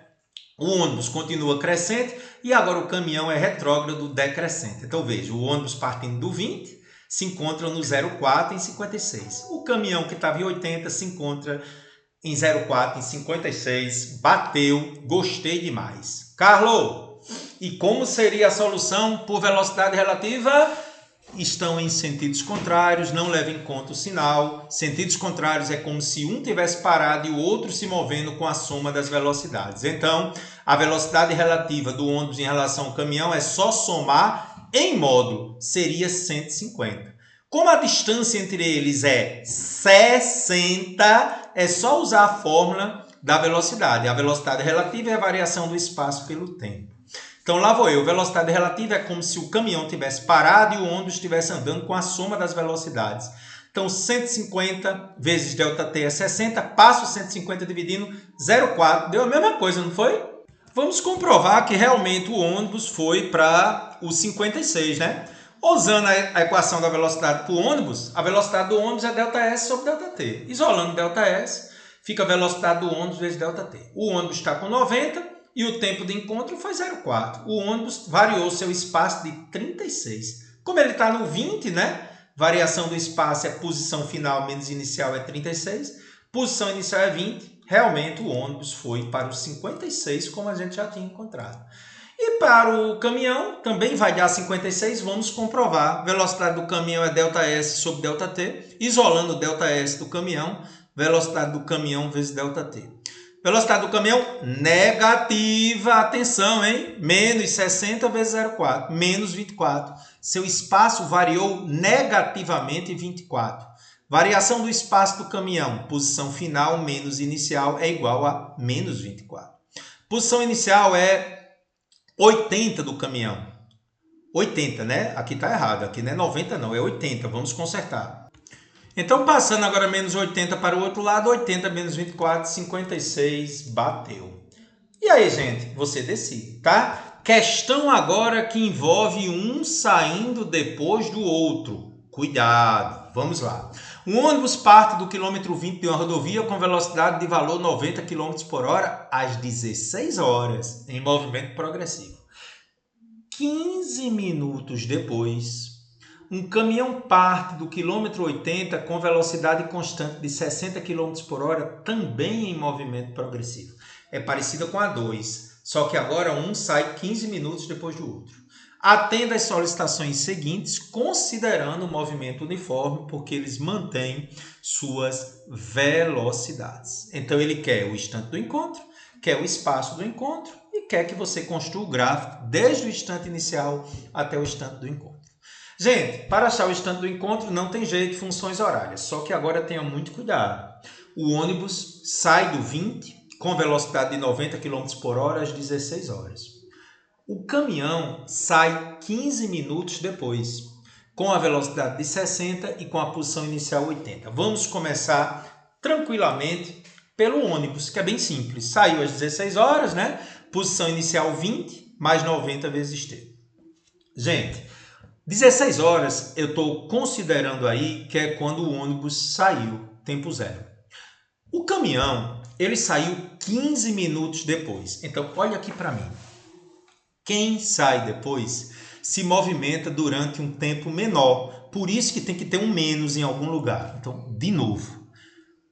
O ônibus continua crescente e agora o caminhão é retrógrado decrescente. Então, veja, o ônibus partindo do 20 se encontra no 0,4 em 56. O caminhão que estava em 80 se encontra em 0,4 em 56. Bateu, gostei demais. Carlos, e como seria a solução por velocidade relativa? Estão em sentidos contrários, não leva em conta o sinal. Sentidos contrários é como se um tivesse parado e o outro se movendo com a soma das velocidades. Então, a velocidade relativa do ônibus em relação ao caminhão é só somar em módulo, seria 150. Como a distância entre eles é 60, é só usar a fórmula da velocidade. A velocidade relativa é a variação do espaço pelo tempo. Então, lá vou eu. Velocidade relativa é como se o caminhão tivesse parado e o ônibus estivesse andando com a soma das velocidades. Então, 150 vezes ΔT é 60. Passo 150 dividindo 0,4. Deu a mesma coisa, não foi? Vamos comprovar que realmente o ônibus foi para o 56, né? Usando a equação da velocidade para o ônibus, a velocidade do ônibus é ΔS sobre ΔT. Isolando ΔS, fica a velocidade do ônibus vezes ΔT. O ônibus está com 90 e o tempo de encontro foi 0,4. O ônibus variou seu espaço de 36. Como ele está no 20, né? Variação do espaço é posição final menos inicial é 36. Posição inicial é 20. Realmente o ônibus foi para os 56, como a gente já tinha encontrado. E para o caminhão, também vai dar 56, vamos comprovar. Velocidade do caminhão é ΔS sobre ΔT. Isolando o ΔS do caminhão, velocidade do caminhão vezes ΔT. Velocidade do caminhão negativa, atenção, hein? Menos 60 vezes 0,4, menos 24. Seu espaço variou negativamente em 24. Variação do espaço do caminhão, posição final menos inicial é igual a menos 24. Posição inicial é 80 do caminhão. 80, né? Aqui está errado, aqui não é 90 não, é 80, vamos consertar. Então, passando agora menos 80 para o outro lado, 80 menos 24, 56, bateu. E aí, gente, você decide, tá? Questão agora que envolve um saindo depois do outro. Cuidado, vamos lá. Um ônibus parte do quilômetro 20 de uma rodovia com velocidade de valor 90 km por hora às 16 horas, em movimento progressivo. 15 minutos depois, Um caminhão parte do quilômetro 80 com velocidade constante de 60 km por hora, também em movimento progressivo. É parecida com a 2, só que agora um sai 15 minutos depois do outro. Atenda às solicitações seguintes, considerando o movimento uniforme, porque eles mantêm suas velocidades. Então ele quer o instante do encontro, quer o espaço do encontro e quer que você construa o gráfico desde o instante inicial até o instante do encontro. Gente, para achar o instante do encontro não tem jeito, funções horárias, só que agora tenha muito cuidado. O ônibus sai do 20 com velocidade de 90 km por hora às 16 horas. O caminhão sai 15 minutos depois, com a velocidade de 60 e com a posição inicial 80. Vamos começar tranquilamente pelo ônibus, que é bem simples. Saiu às 16 horas, né? Posição inicial 20, mais 90 vezes t. Gente, 16 horas eu estou considerando aí que é quando o ônibus saiu, tempo zero. O caminhão, ele saiu 15 minutos depois. Então, olha aqui para mim. Quem sai depois se movimenta durante um tempo menor. Por isso que tem que ter um menos em algum lugar. Então, de novo.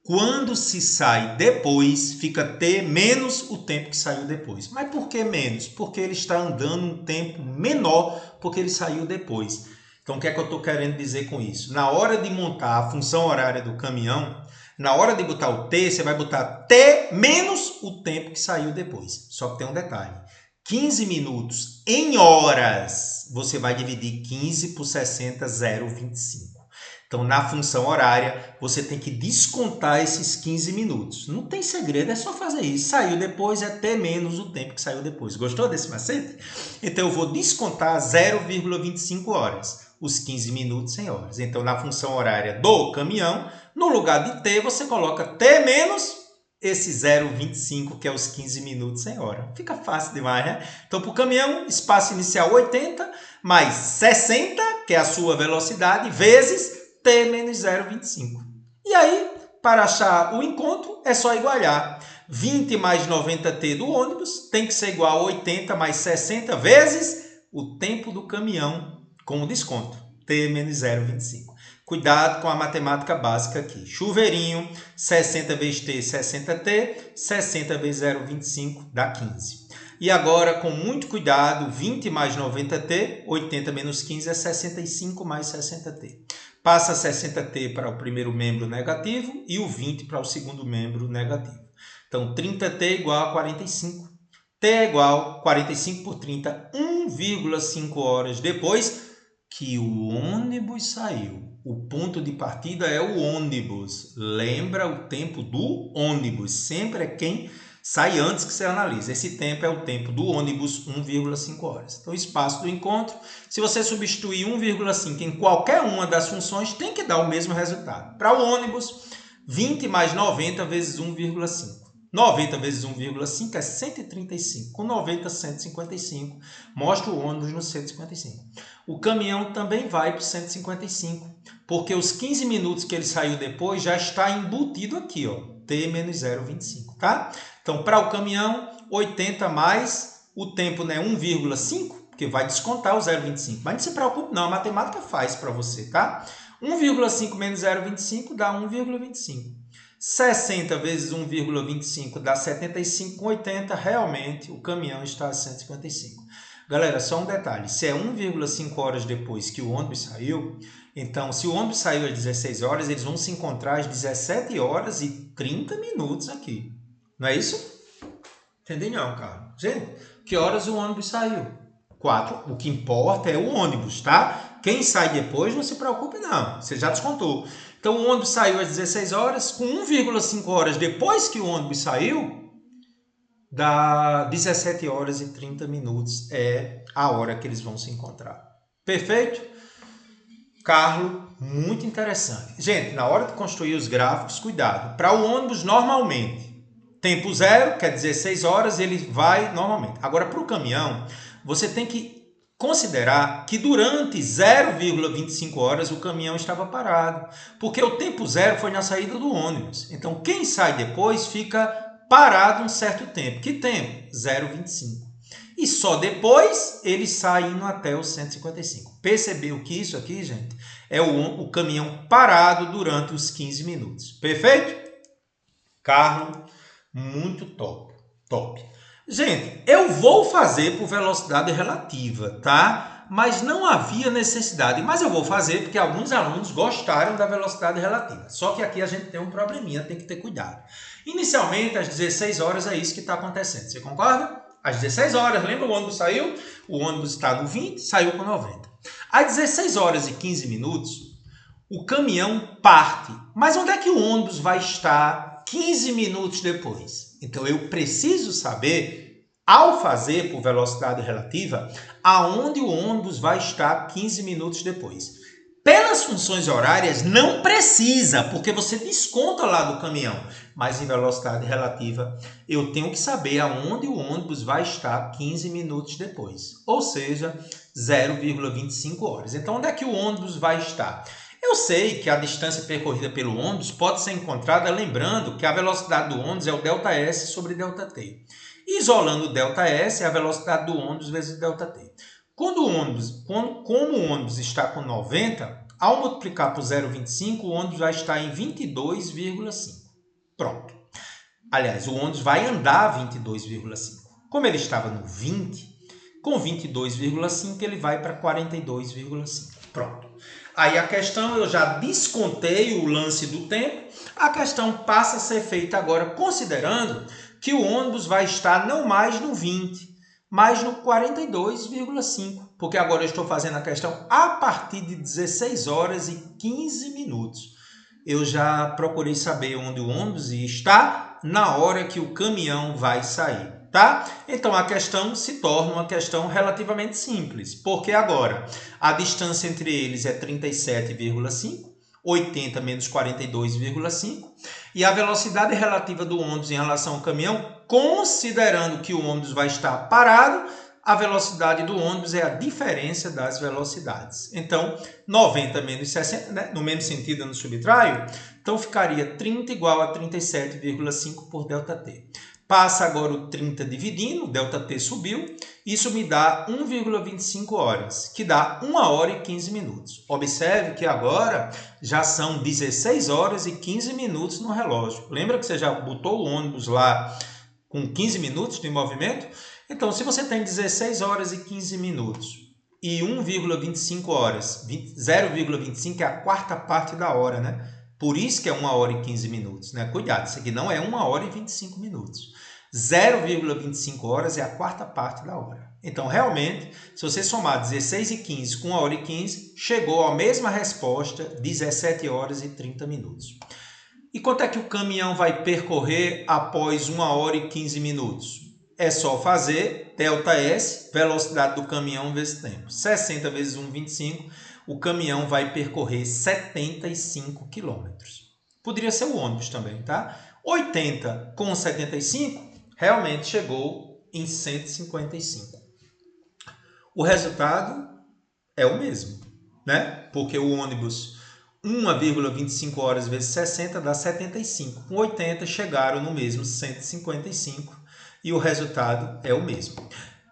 Quando se sai depois, fica T menos o tempo que saiu depois. Mas por que menos? Porque ele está andando um tempo menor porque ele saiu depois. Então, o que é que eu estou querendo dizer com isso? Na hora de montar a função horária do caminhão, na hora de botar o T, você vai botar T menos o tempo que saiu depois. Só que tem um detalhe. 15 minutos em horas, você vai dividir 15 por 60, 0,25. Então, na função horária, você tem que descontar esses 15 minutos. Não tem segredo, é só fazer isso. Saiu depois, é T menos o tempo que saiu depois. Gostou desse macete? Então, eu vou descontar 0,25 horas, os 15 minutos em horas. Então, na função horária do caminhão, no lugar de T, você coloca T menos esse 0,25, que é os 15 minutos em hora. Fica fácil demais, né? Então, para o caminhão, espaço inicial 80, mais 60, que é a sua velocidade, vezes T menos 0,25. E aí, para achar o encontro, é só igualar. 20 mais 90T do ônibus tem que ser igual a 80 mais 60 vezes o tempo do caminhão com o desconto. T menos 0,25. Cuidado com a matemática básica aqui. Chuveirinho, 60 vezes T, 60T, 60 vezes 0,25 dá 15. E agora, com muito cuidado, 20 mais 90T, 80 menos 15 é 65 mais 60T. Passa 60T para o primeiro membro negativo e o 20 para o segundo membro negativo. Então, 30T igual a 45. T é igual a 45 por 30, 1,5 horas depois que o ônibus saiu. O ponto de partida é o ônibus. Lembra o tempo do ônibus. Sempre é quem sai antes que você analisa. Esse tempo é o tempo do ônibus, 1,5 horas. Então, o espaço do encontro, se você substituir 1,5 em qualquer uma das funções, tem que dar o mesmo resultado. Para o ônibus, 20 mais 90 vezes 1,5. 90 vezes 1,5 é 135. Com 90, 155. Mostra o ônibus no 155. O caminhão também vai para o 155, porque os 15 minutos que ele saiu depois já está embutido aqui, ó, T menos 0,25, tá? Então, para o caminhão, 80 mais o tempo, né, 1,5, porque vai descontar o 0,25. Mas não se preocupe não, a matemática faz para você, tá? 1,5 menos 0,25 dá 1,25. 60 vezes 1,25 dá 75, com 80, realmente o caminhão está a 155. Galera, só um detalhe, se é 1,5 horas depois que o ônibus saiu, então se o ônibus saiu às 16 horas, eles vão se encontrar às 17 horas e 30 minutos aqui. Não é isso? Entendi não, cara. Gente, que horas o ônibus saiu? 4. O que importa é o ônibus, tá? Quem sai depois, não se preocupe não, você já descontou. Então, o ônibus saiu às 16 horas, com 1,5 horas depois que o ônibus saiu, dá 17 horas e 30 minutos, é a hora que eles vão se encontrar. Perfeito? Carlo, muito interessante. Gente, na hora de construir os gráficos, cuidado. Para o ônibus, normalmente, tempo zero, que é 16 horas, ele vai normalmente. Agora, para o caminhão, você tem que considerar que durante 0,25 horas o caminhão estava parado, porque o tempo zero foi na saída do ônibus. Então, quem sai depois fica parado um certo tempo. Que tempo? 0,25. e só depois ele sai indo até os 155. Percebeu que isso aqui, gente, é o caminhão parado durante os 15 minutos. Perfeito? Carro muito top. Top. Gente, eu vou fazer por velocidade relativa, tá? Mas não havia necessidade. Mas eu vou fazer porque alguns alunos gostaram da velocidade relativa. Só que aqui a gente tem um probleminha, tem que ter cuidado. Inicialmente, às 16 horas é isso que está acontecendo. Você concorda? Às 16 horas, lembra o ônibus saiu? O ônibus está no 20, saiu com 90. Às 16 horas e 15 minutos, o caminhão parte. Mas onde é que o ônibus vai estar 15 minutos depois? Então eu preciso saber, ao fazer por velocidade relativa, aonde o ônibus vai estar 15 minutos depois. Pelas funções horárias não precisa, porque você desconta lá do caminhão. Mas em velocidade relativa eu tenho que saber aonde o ônibus vai estar 15 minutos depois. Ou seja, 0,25 horas. Então onde é que o ônibus vai estar? Eu sei que a distância percorrida pelo ônibus pode ser encontrada lembrando que a velocidade do ônibus é o ΔS sobre ΔT. Isolando o ΔS é a velocidade do ônibus vezes ΔT. Como o ônibus está com 90, ao multiplicar por 0,25, o ônibus vai estar em 22,5. Pronto. Aliás, o ônibus vai andar 22,5. Como ele estava no 20, com 22,5 ele vai para 42,5. Pronto. Aí a questão, eu já descontei o lance do tempo, a questão passa a ser feita agora considerando que o ônibus vai estar não mais no 20, mas no 42,5, porque agora eu estou fazendo a questão a partir de 16 horas e 15 minutos. Eu já procurei saber onde o ônibus está na hora que o caminhão vai sair, tá? Então a questão se torna uma questão relativamente simples, porque agora a distância entre eles é 37,5, 80 menos 42,5, e a velocidade relativa do ônibus em relação ao caminhão, considerando que o ônibus vai estar parado, a velocidade do ônibus é a diferença das velocidades. Então, 90 menos 60, né? No mesmo sentido eu não subtraio, então ficaria 30 igual a 37,5 por ΔT. Passa agora o 30 dividindo, o ΔT subiu, isso me dá 1,25 horas, que dá 1 hora e 15 minutos. Observe que agora já são 16 horas e 15 minutos no relógio. Lembra que você já botou o ônibus lá com 15 minutos de movimento? Então, se você tem 16 horas e 15 minutos e 1,25 horas, 0,25 é a quarta parte da hora, né? Por isso que é 1 hora e 15 minutos, né? Cuidado, isso aqui não é 1 hora e 25 minutos. 0,25 horas é a quarta parte da hora. Então, realmente, se você somar 16 e 15 com 1 hora e 15, chegou à mesma resposta, 17 horas e 30 minutos. E quanto é que o caminhão vai percorrer após 1 hora e 15 minutos? É só fazer ΔS, velocidade do caminhão vezes tempo. 60 vezes 1,25, o caminhão vai percorrer 75 km. Poderia ser o ônibus também, tá? 80 com 75, realmente chegou em 155. O resultado é o mesmo, né? Porque o ônibus 1,25 horas vezes 60 dá 75. Com 80 chegaram no mesmo 155 e o resultado é o mesmo.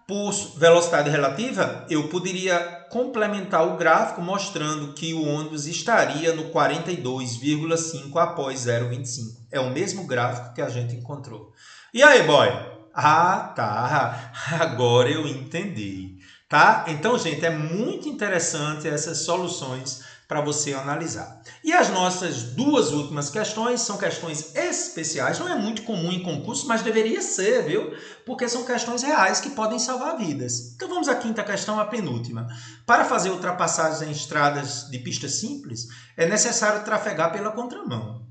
Por velocidade relativa, eu poderia complementar o gráfico mostrando que o ônibus estaria no 42,5 após 0,25. É o mesmo gráfico que a gente encontrou. E aí, boy? Ah, tá. Agora eu entendi. Tá? Então, gente, é muito interessante essas soluções para você analisar. E as nossas duas últimas questões são questões especiais. Não é muito comum em concurso, mas deveria ser, viu? Porque são questões reais que podem salvar vidas. Então vamos à quinta questão, a penúltima. Para fazer ultrapassagens em estradas de pista simples, é necessário trafegar pela contramão.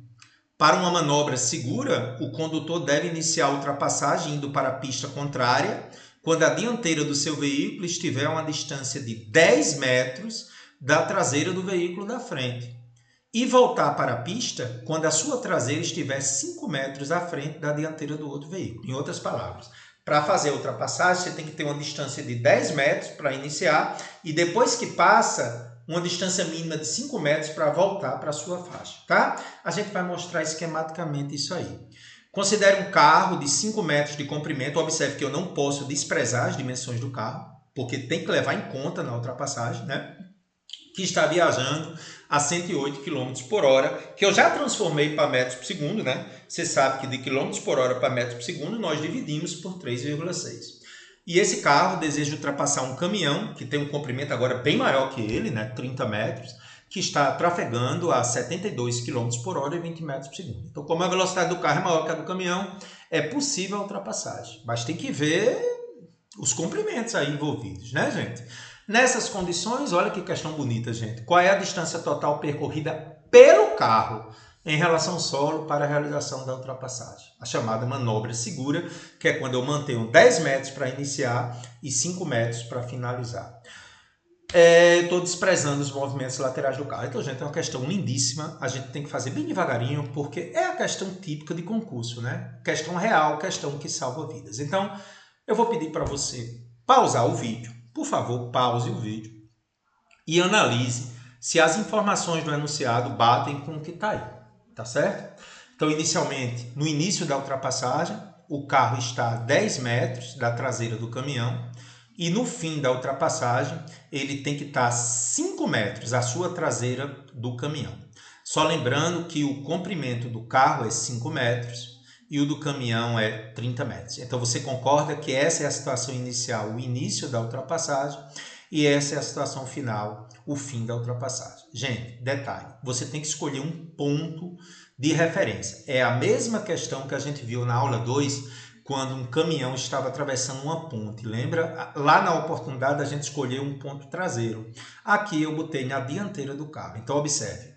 Para uma manobra segura, o condutor deve iniciar a ultrapassagem indo para a pista contrária, quando a dianteira do seu veículo estiver a uma distância de 10 metros da traseira do veículo da frente, e voltar para a pista quando a sua traseira estiver 5 metros à frente da dianteira do outro veículo. Em outras palavras, para fazer a ultrapassagem, você tem que ter uma distância de 10 metros para iniciar e depois que passa, uma distância mínima de 5 metros para voltar para a sua faixa, tá? A gente vai mostrar esquematicamente isso aí. Considere um carro de 5 metros de comprimento. Observe que eu não posso desprezar as dimensões do carro, porque tem que levar em conta na ultrapassagem, né? Que está viajando a 108 km por hora, que eu já transformei para metros por segundo, né? Você sabe que de km por hora para metros por segundo nós dividimos por 3,6. E esse carro deseja ultrapassar um caminhão, que tem um comprimento agora bem maior que ele, né? 30 metros, que está trafegando a 72 km por hora e 20 metros por segundo. Então, como a velocidade do carro é maior que a do caminhão, é possível a ultrapassagem. Mas tem que ver os comprimentos aí envolvidos, né, gente? Nessas condições, olha que questão bonita, gente. Qual é a distância total percorrida pelo carro em relação ao solo para a realização da ultrapassagem? A chamada manobra segura, que é quando eu mantenho 10 metros para iniciar e 5 metros para finalizar. Estou desprezando os movimentos laterais do carro. Então, gente, é uma questão lindíssima. A gente tem que fazer bem devagarinho, porque é a questão típica de concurso, né? Questão real, questão que salva vidas. Então, eu vou pedir para você pausar o vídeo. Por favor, pause o vídeo e analise se as informações do enunciado batem com o que está aí, tá certo? Então, inicialmente, no início da ultrapassagem, o carro está a 10 metros da traseira do caminhão e no fim da ultrapassagem, ele tem que estar a 5 metros à sua traseira do caminhão. Só lembrando que o comprimento do carro é 5 metros e o do caminhão é 30 metros. Então, você concorda que essa é a situação inicial, o início da ultrapassagem, e essa é a situação final, o fim da ultrapassagem. Gente, detalhe, você tem que escolher um ponto de referência. É a mesma questão que a gente viu na aula 2, quando um caminhão estava atravessando uma ponte. Lembra? Lá na oportunidade, a gente escolheu um ponto traseiro. Aqui eu botei na dianteira do carro. Então, observe.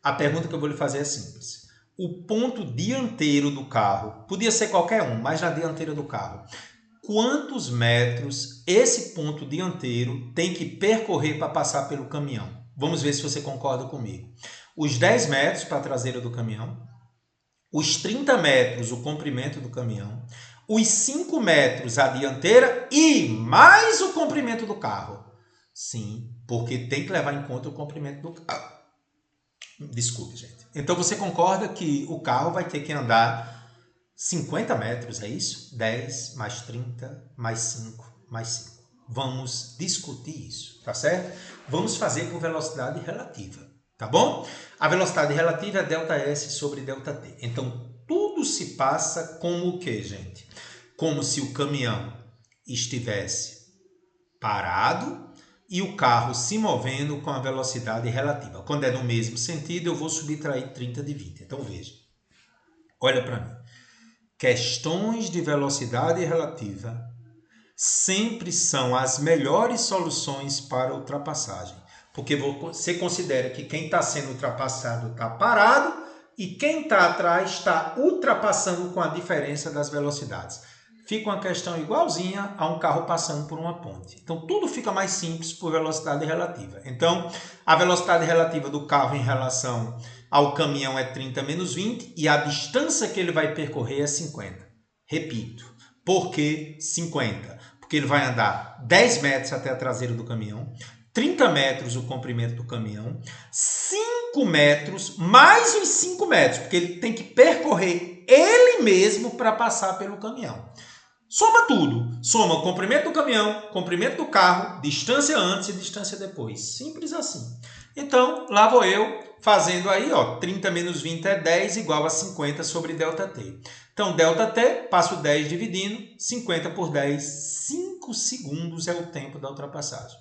A pergunta que eu vou lhe fazer é simples. O ponto dianteiro do carro, podia ser qualquer um, mas na dianteira do carro, quantos metros esse ponto dianteiro tem que percorrer para passar pelo caminhão? Vamos ver se você concorda comigo. Os 10 metros para a traseira do caminhão, os 30 metros o comprimento do caminhão, os 5 metros a dianteira e mais o comprimento do carro. Sim, porque tem que levar em conta o comprimento do carro. Desculpe, gente. Então, você concorda que o carro vai ter que andar 50 metros, é isso? 10 mais 30 mais 5 mais 5. Vamos discutir isso, tá certo? Vamos fazer por velocidade relativa, tá bom? A velocidade relativa é ΔS sobre ΔT. Então, tudo se passa como o quê, gente? Como se o caminhão estivesse parado e o carro se movendo com a velocidade relativa. Quando é no mesmo sentido, eu vou subtrair 30 de 20. Então, veja. Olha para mim. Questões de velocidade relativa sempre são as melhores soluções para a ultrapassagem. Porque você considera que quem está sendo ultrapassado está parado e quem está atrás está ultrapassando com a diferença das velocidades. Fica uma questão igualzinha a um carro passando por uma ponte. Então, tudo fica mais simples por velocidade relativa. Então, a velocidade relativa do carro em relação ao caminhão é 30 menos 20 e a distância que ele vai percorrer é 50. Repito, por que 50? Porque ele vai andar 10 metros até a traseira do caminhão, 30 metros o comprimento do caminhão, 5 metros mais os 5 metros, porque ele tem que percorrer ele mesmo para passar pelo caminhão. Soma tudo. Soma o comprimento do caminhão, comprimento do carro, distância antes e distância depois. Simples assim. Então, lá vou eu fazendo aí, ó, 30 menos 20 é 10 igual a 50 sobre ΔT. Então, ΔT, passo 10 dividindo, 50 por 10, 5 segundos é o tempo da ultrapassagem.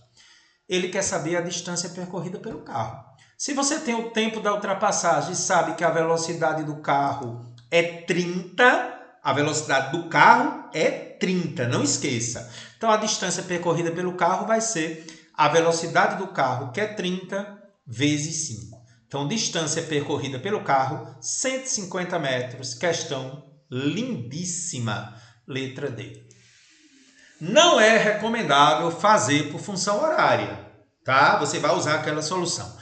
Ele quer saber a distância percorrida pelo carro. Se você tem o tempo da ultrapassagem e sabe que a velocidade do carro é 30, a velocidade do carro é 30, não esqueça. Então, a distância percorrida pelo carro vai ser a velocidade do carro, que é 30, vezes 5. Então, distância percorrida pelo carro, 150 metros. Questão lindíssima. Letra D. Não é recomendável fazer por função horária, tá? Você vai usar aquela solução.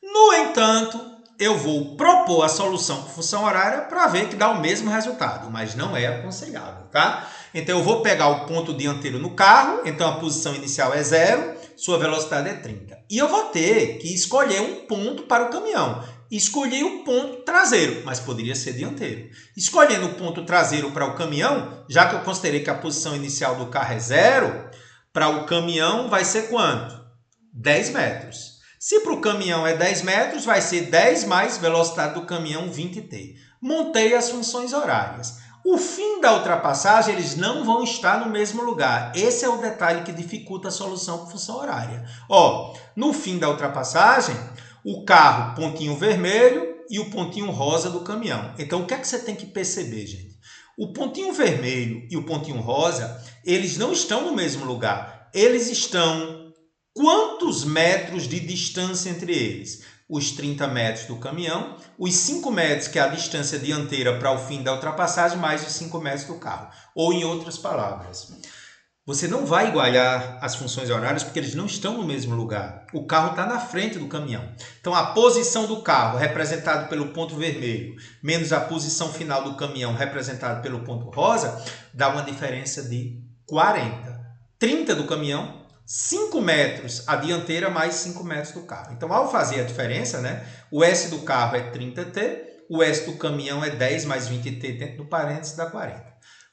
No entanto, eu vou propor a solução por função horária para ver que dá o mesmo resultado, mas não é aconselhável, tá? Então, eu vou pegar o ponto dianteiro no carro, então a posição inicial é 0, sua velocidade é 30. E eu vou ter que escolher um ponto para o caminhão. Escolhi o ponto traseiro, mas poderia ser dianteiro. Escolhendo o ponto traseiro para o caminhão, já que eu considerei que a posição inicial do carro é 0, para o caminhão vai ser quanto? 10 metros. Se para o caminhão é 10 metros, vai ser 10 mais velocidade do caminhão 20t. Montei as funções horárias. O fim da ultrapassagem, eles não vão estar no mesmo lugar. Esse é o detalhe que dificulta a solução com função horária. No fim da ultrapassagem, o carro pontinho vermelho e o pontinho rosa do caminhão. Então, o que é que você tem que perceber, gente? O pontinho vermelho e o pontinho rosa, eles não estão no mesmo lugar. Eles estão quantos metros de distância entre eles? Os 30 metros do caminhão, os 5 metros que é a distância dianteira para o fim da ultrapassagem, mais os 5 metros do carro. Ou, em outras palavras, você não vai igualar as funções horárias porque eles não estão no mesmo lugar. O carro está na frente do caminhão. Então, a posição do carro, representada pelo ponto vermelho, menos a posição final do caminhão, representada pelo ponto rosa, dá uma diferença de 40. 30 do caminhão, 5 metros a dianteira mais 5 metros do carro. Então, ao fazer a diferença, o S do carro é 30T, o S do caminhão é 10 mais 20T dentro do parênteses dá 40.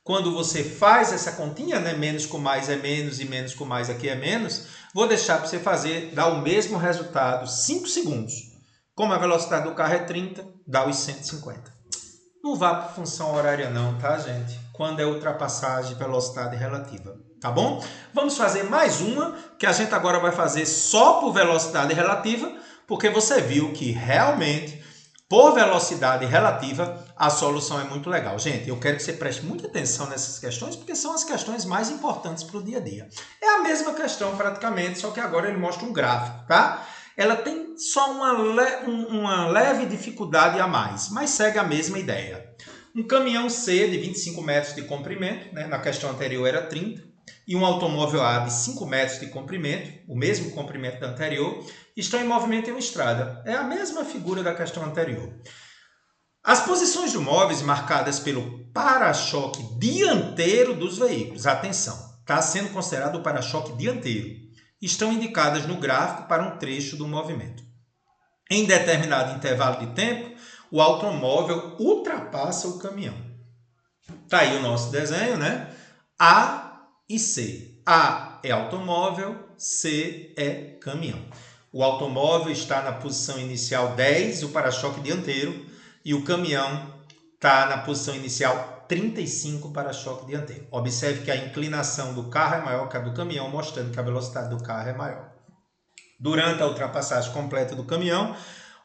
Quando você faz essa continha, menos com mais é menos e menos com mais aqui é menos, vou deixar para você fazer, dá o mesmo resultado, 5 segundos. Como a velocidade do carro é 30, dá os 150. Não vá para função horária não, tá, gente? Quando é ultrapassagem, velocidade relativa. Tá bom? Vamos fazer mais uma, que a gente agora vai fazer só por velocidade relativa, porque você viu que realmente, por velocidade relativa, a solução é muito legal. Gente, eu quero que você preste muita atenção nessas questões, porque são as questões mais importantes para o dia a dia. É a mesma questão praticamente, só que agora ele mostra um gráfico, tá? Ela tem só uma leve dificuldade a mais, mas segue a mesma ideia. Um caminhão C de 25 metros de comprimento, na questão anterior era 30, e um automóvel A de 5 metros de comprimento, o mesmo comprimento da anterior, estão em movimento em uma estrada. É a mesma figura da questão anterior. As posições dos móveis marcadas pelo para-choque dianteiro dos veículos, atenção, está sendo considerado o para-choque dianteiro, estão indicadas no gráfico para um trecho do movimento. Em determinado intervalo de tempo, o automóvel ultrapassa o caminhão. Está aí o nosso desenho, A e C. A é automóvel, C é caminhão. O automóvel está na posição inicial 10, o para-choque dianteiro, e o caminhão está na posição inicial 35, para-choque dianteiro. Observe que a inclinação do carro é maior que a do caminhão, mostrando que a velocidade do carro é maior. Durante a ultrapassagem completa do caminhão,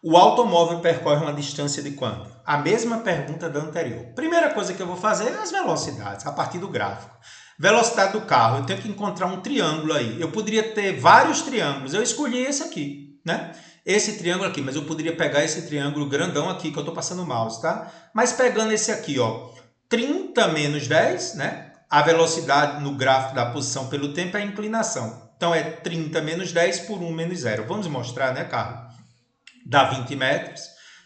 o automóvel percorre uma distância de quanto? A mesma pergunta da anterior. Primeira coisa que eu vou fazer é as velocidades, a partir do gráfico. Velocidade do carro, eu tenho que encontrar um triângulo aí. Eu poderia ter vários triângulos, eu escolhi esse aqui, Esse triângulo aqui, mas eu poderia pegar esse triângulo grandão aqui, que eu estou passando o mouse, tá? Mas pegando esse aqui, 30 menos 10, A velocidade no gráfico da posição pelo tempo é a inclinação. Então, é 30 menos 10 por 1 menos 0. Vamos mostrar, carro? Dá 20 metros.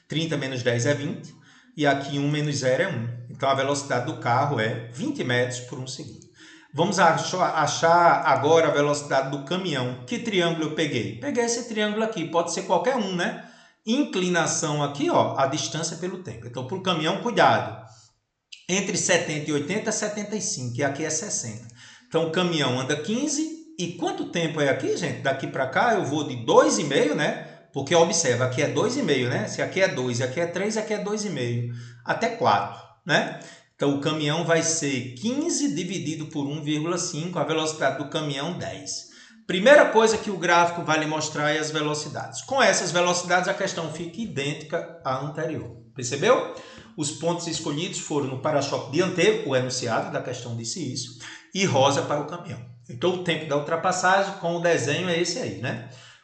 30 menos 10 é 20. E aqui 1 menos 0 é 1. Então, a velocidade do carro é 20 metros por 1 segundo. Vamos achar agora a velocidade do caminhão. Que triângulo eu peguei? Peguei esse triângulo aqui. Pode ser qualquer um, Inclinação aqui, a distância pelo tempo. Então, para o caminhão, cuidado. Entre 70 e 80 é 75. E aqui é 60. Então, o caminhão anda 15. E quanto tempo é aqui, gente? Daqui para cá eu vou de 2,5, Porque observa, aqui é 2,5, Se aqui é 2, aqui é 3, aqui é 2,5. Até 4, Então, o caminhão vai ser 15 dividido por 1,5, a velocidade do caminhão 10. Primeira coisa que o gráfico vai lhe mostrar é as velocidades. Com essas velocidades, a questão fica idêntica à anterior. Percebeu? Os pontos escolhidos foram no para-choque dianteiro, o enunciado da questão disse isso, e rosa para o caminhão. Então, o tempo da ultrapassagem com o desenho é esse aí,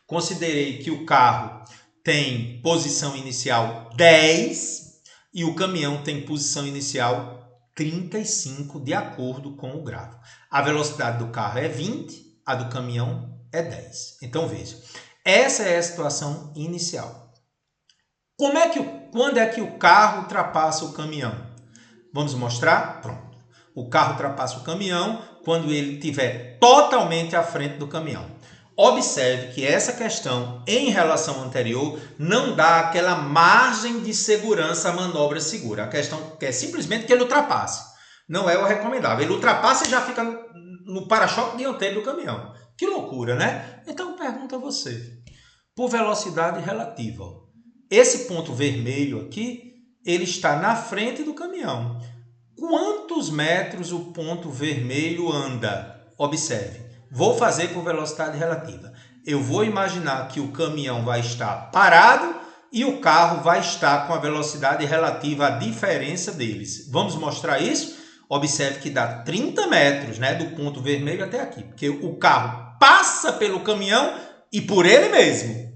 Considerei que o carro tem posição inicial 10 e o caminhão tem posição inicial 35, de acordo com o gráfico. A velocidade do carro é 20, a do caminhão é 10. Então, veja, essa é a situação inicial. Quando é que o carro ultrapassa o caminhão? Vamos mostrar? Pronto. O carro ultrapassa o caminhão quando ele estiver totalmente à frente do caminhão. Observe que essa questão, em relação à anterior, não dá aquela margem de segurança à manobra segura. A questão é simplesmente que ele ultrapasse. Não é o recomendável. Ele ultrapassa e já fica no para-choque dianteiro do caminhão. Que loucura, né? Então, pergunto a você. Por velocidade relativa, esse ponto vermelho aqui, ele está na frente do caminhão. Quantos metros o ponto vermelho anda? Observe. Vou fazer por velocidade relativa. Eu vou imaginar que o caminhão vai estar parado e o carro vai estar com a velocidade relativa à diferença deles. Vamos mostrar isso? Observe que dá 30 metros, né, do ponto vermelho até aqui, porque o carro passa pelo caminhão e por ele mesmo.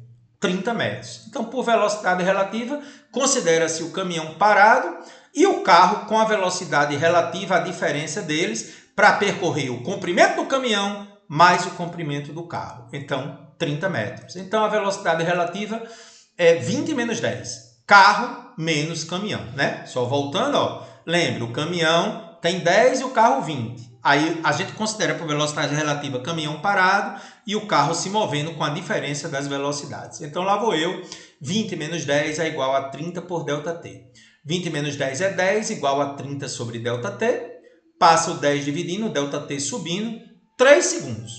30 metros. Então, por velocidade relativa, considera-se o caminhão parado e o carro com a velocidade relativa à diferença deles para percorrer o comprimento do caminhão mais o comprimento do carro. Então, 30 metros. Então, a velocidade relativa é 20 menos 10. Carro menos caminhão, né? Só voltando, ó. Lembra, o caminhão tem 10 e o carro 20. Aí a gente considera por velocidade relativa caminhão parado e o carro se movendo com a diferença das velocidades. Então, lá vou eu. 20 menos 10 é igual a 30 por ΔT. 20 menos 10 é 10, igual a 30 sobre ΔT. Passa o 10 dividindo, ΔT subindo. 3 segundos.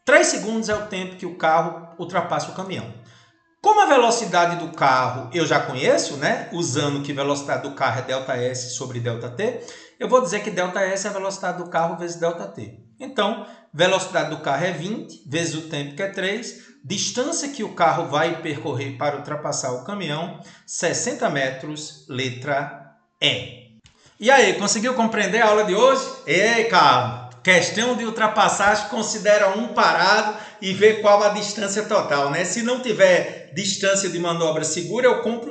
3 segundos é o tempo que o carro ultrapassa o caminhão. Como a velocidade do carro eu já conheço, né? Usando que a velocidade do carro é ΔS sobre ΔT, eu vou dizer que ΔS é a velocidade do carro vezes ΔT. Então, velocidade do carro é 20 vezes o tempo que é 3. Distância que o carro vai percorrer para ultrapassar o caminhão, 60 metros, letra E. E aí, conseguiu compreender a aula de hoje? Ei, Carlos! Questão de ultrapassagem, considera um parado e vê qual a distância total, né? Se não tiver distância de manobra segura,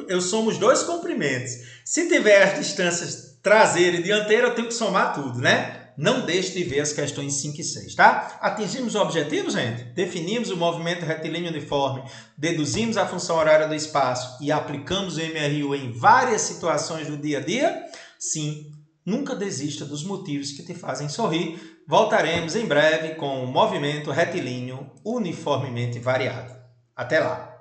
eu somo os dois comprimentos. Se tiver as distâncias traseira e dianteira, eu tenho que somar tudo, né? Não deixe de ver as questões 5 e 6, tá? Atingimos o objetivo, gente? Definimos o movimento retilíneo uniforme, deduzimos a função horária do espaço e aplicamos o MRU em várias situações do dia a dia? Sim. Nunca desista dos motivos que te fazem sorrir. Voltaremos em breve com o movimento retilíneo uniformemente variado. Até lá!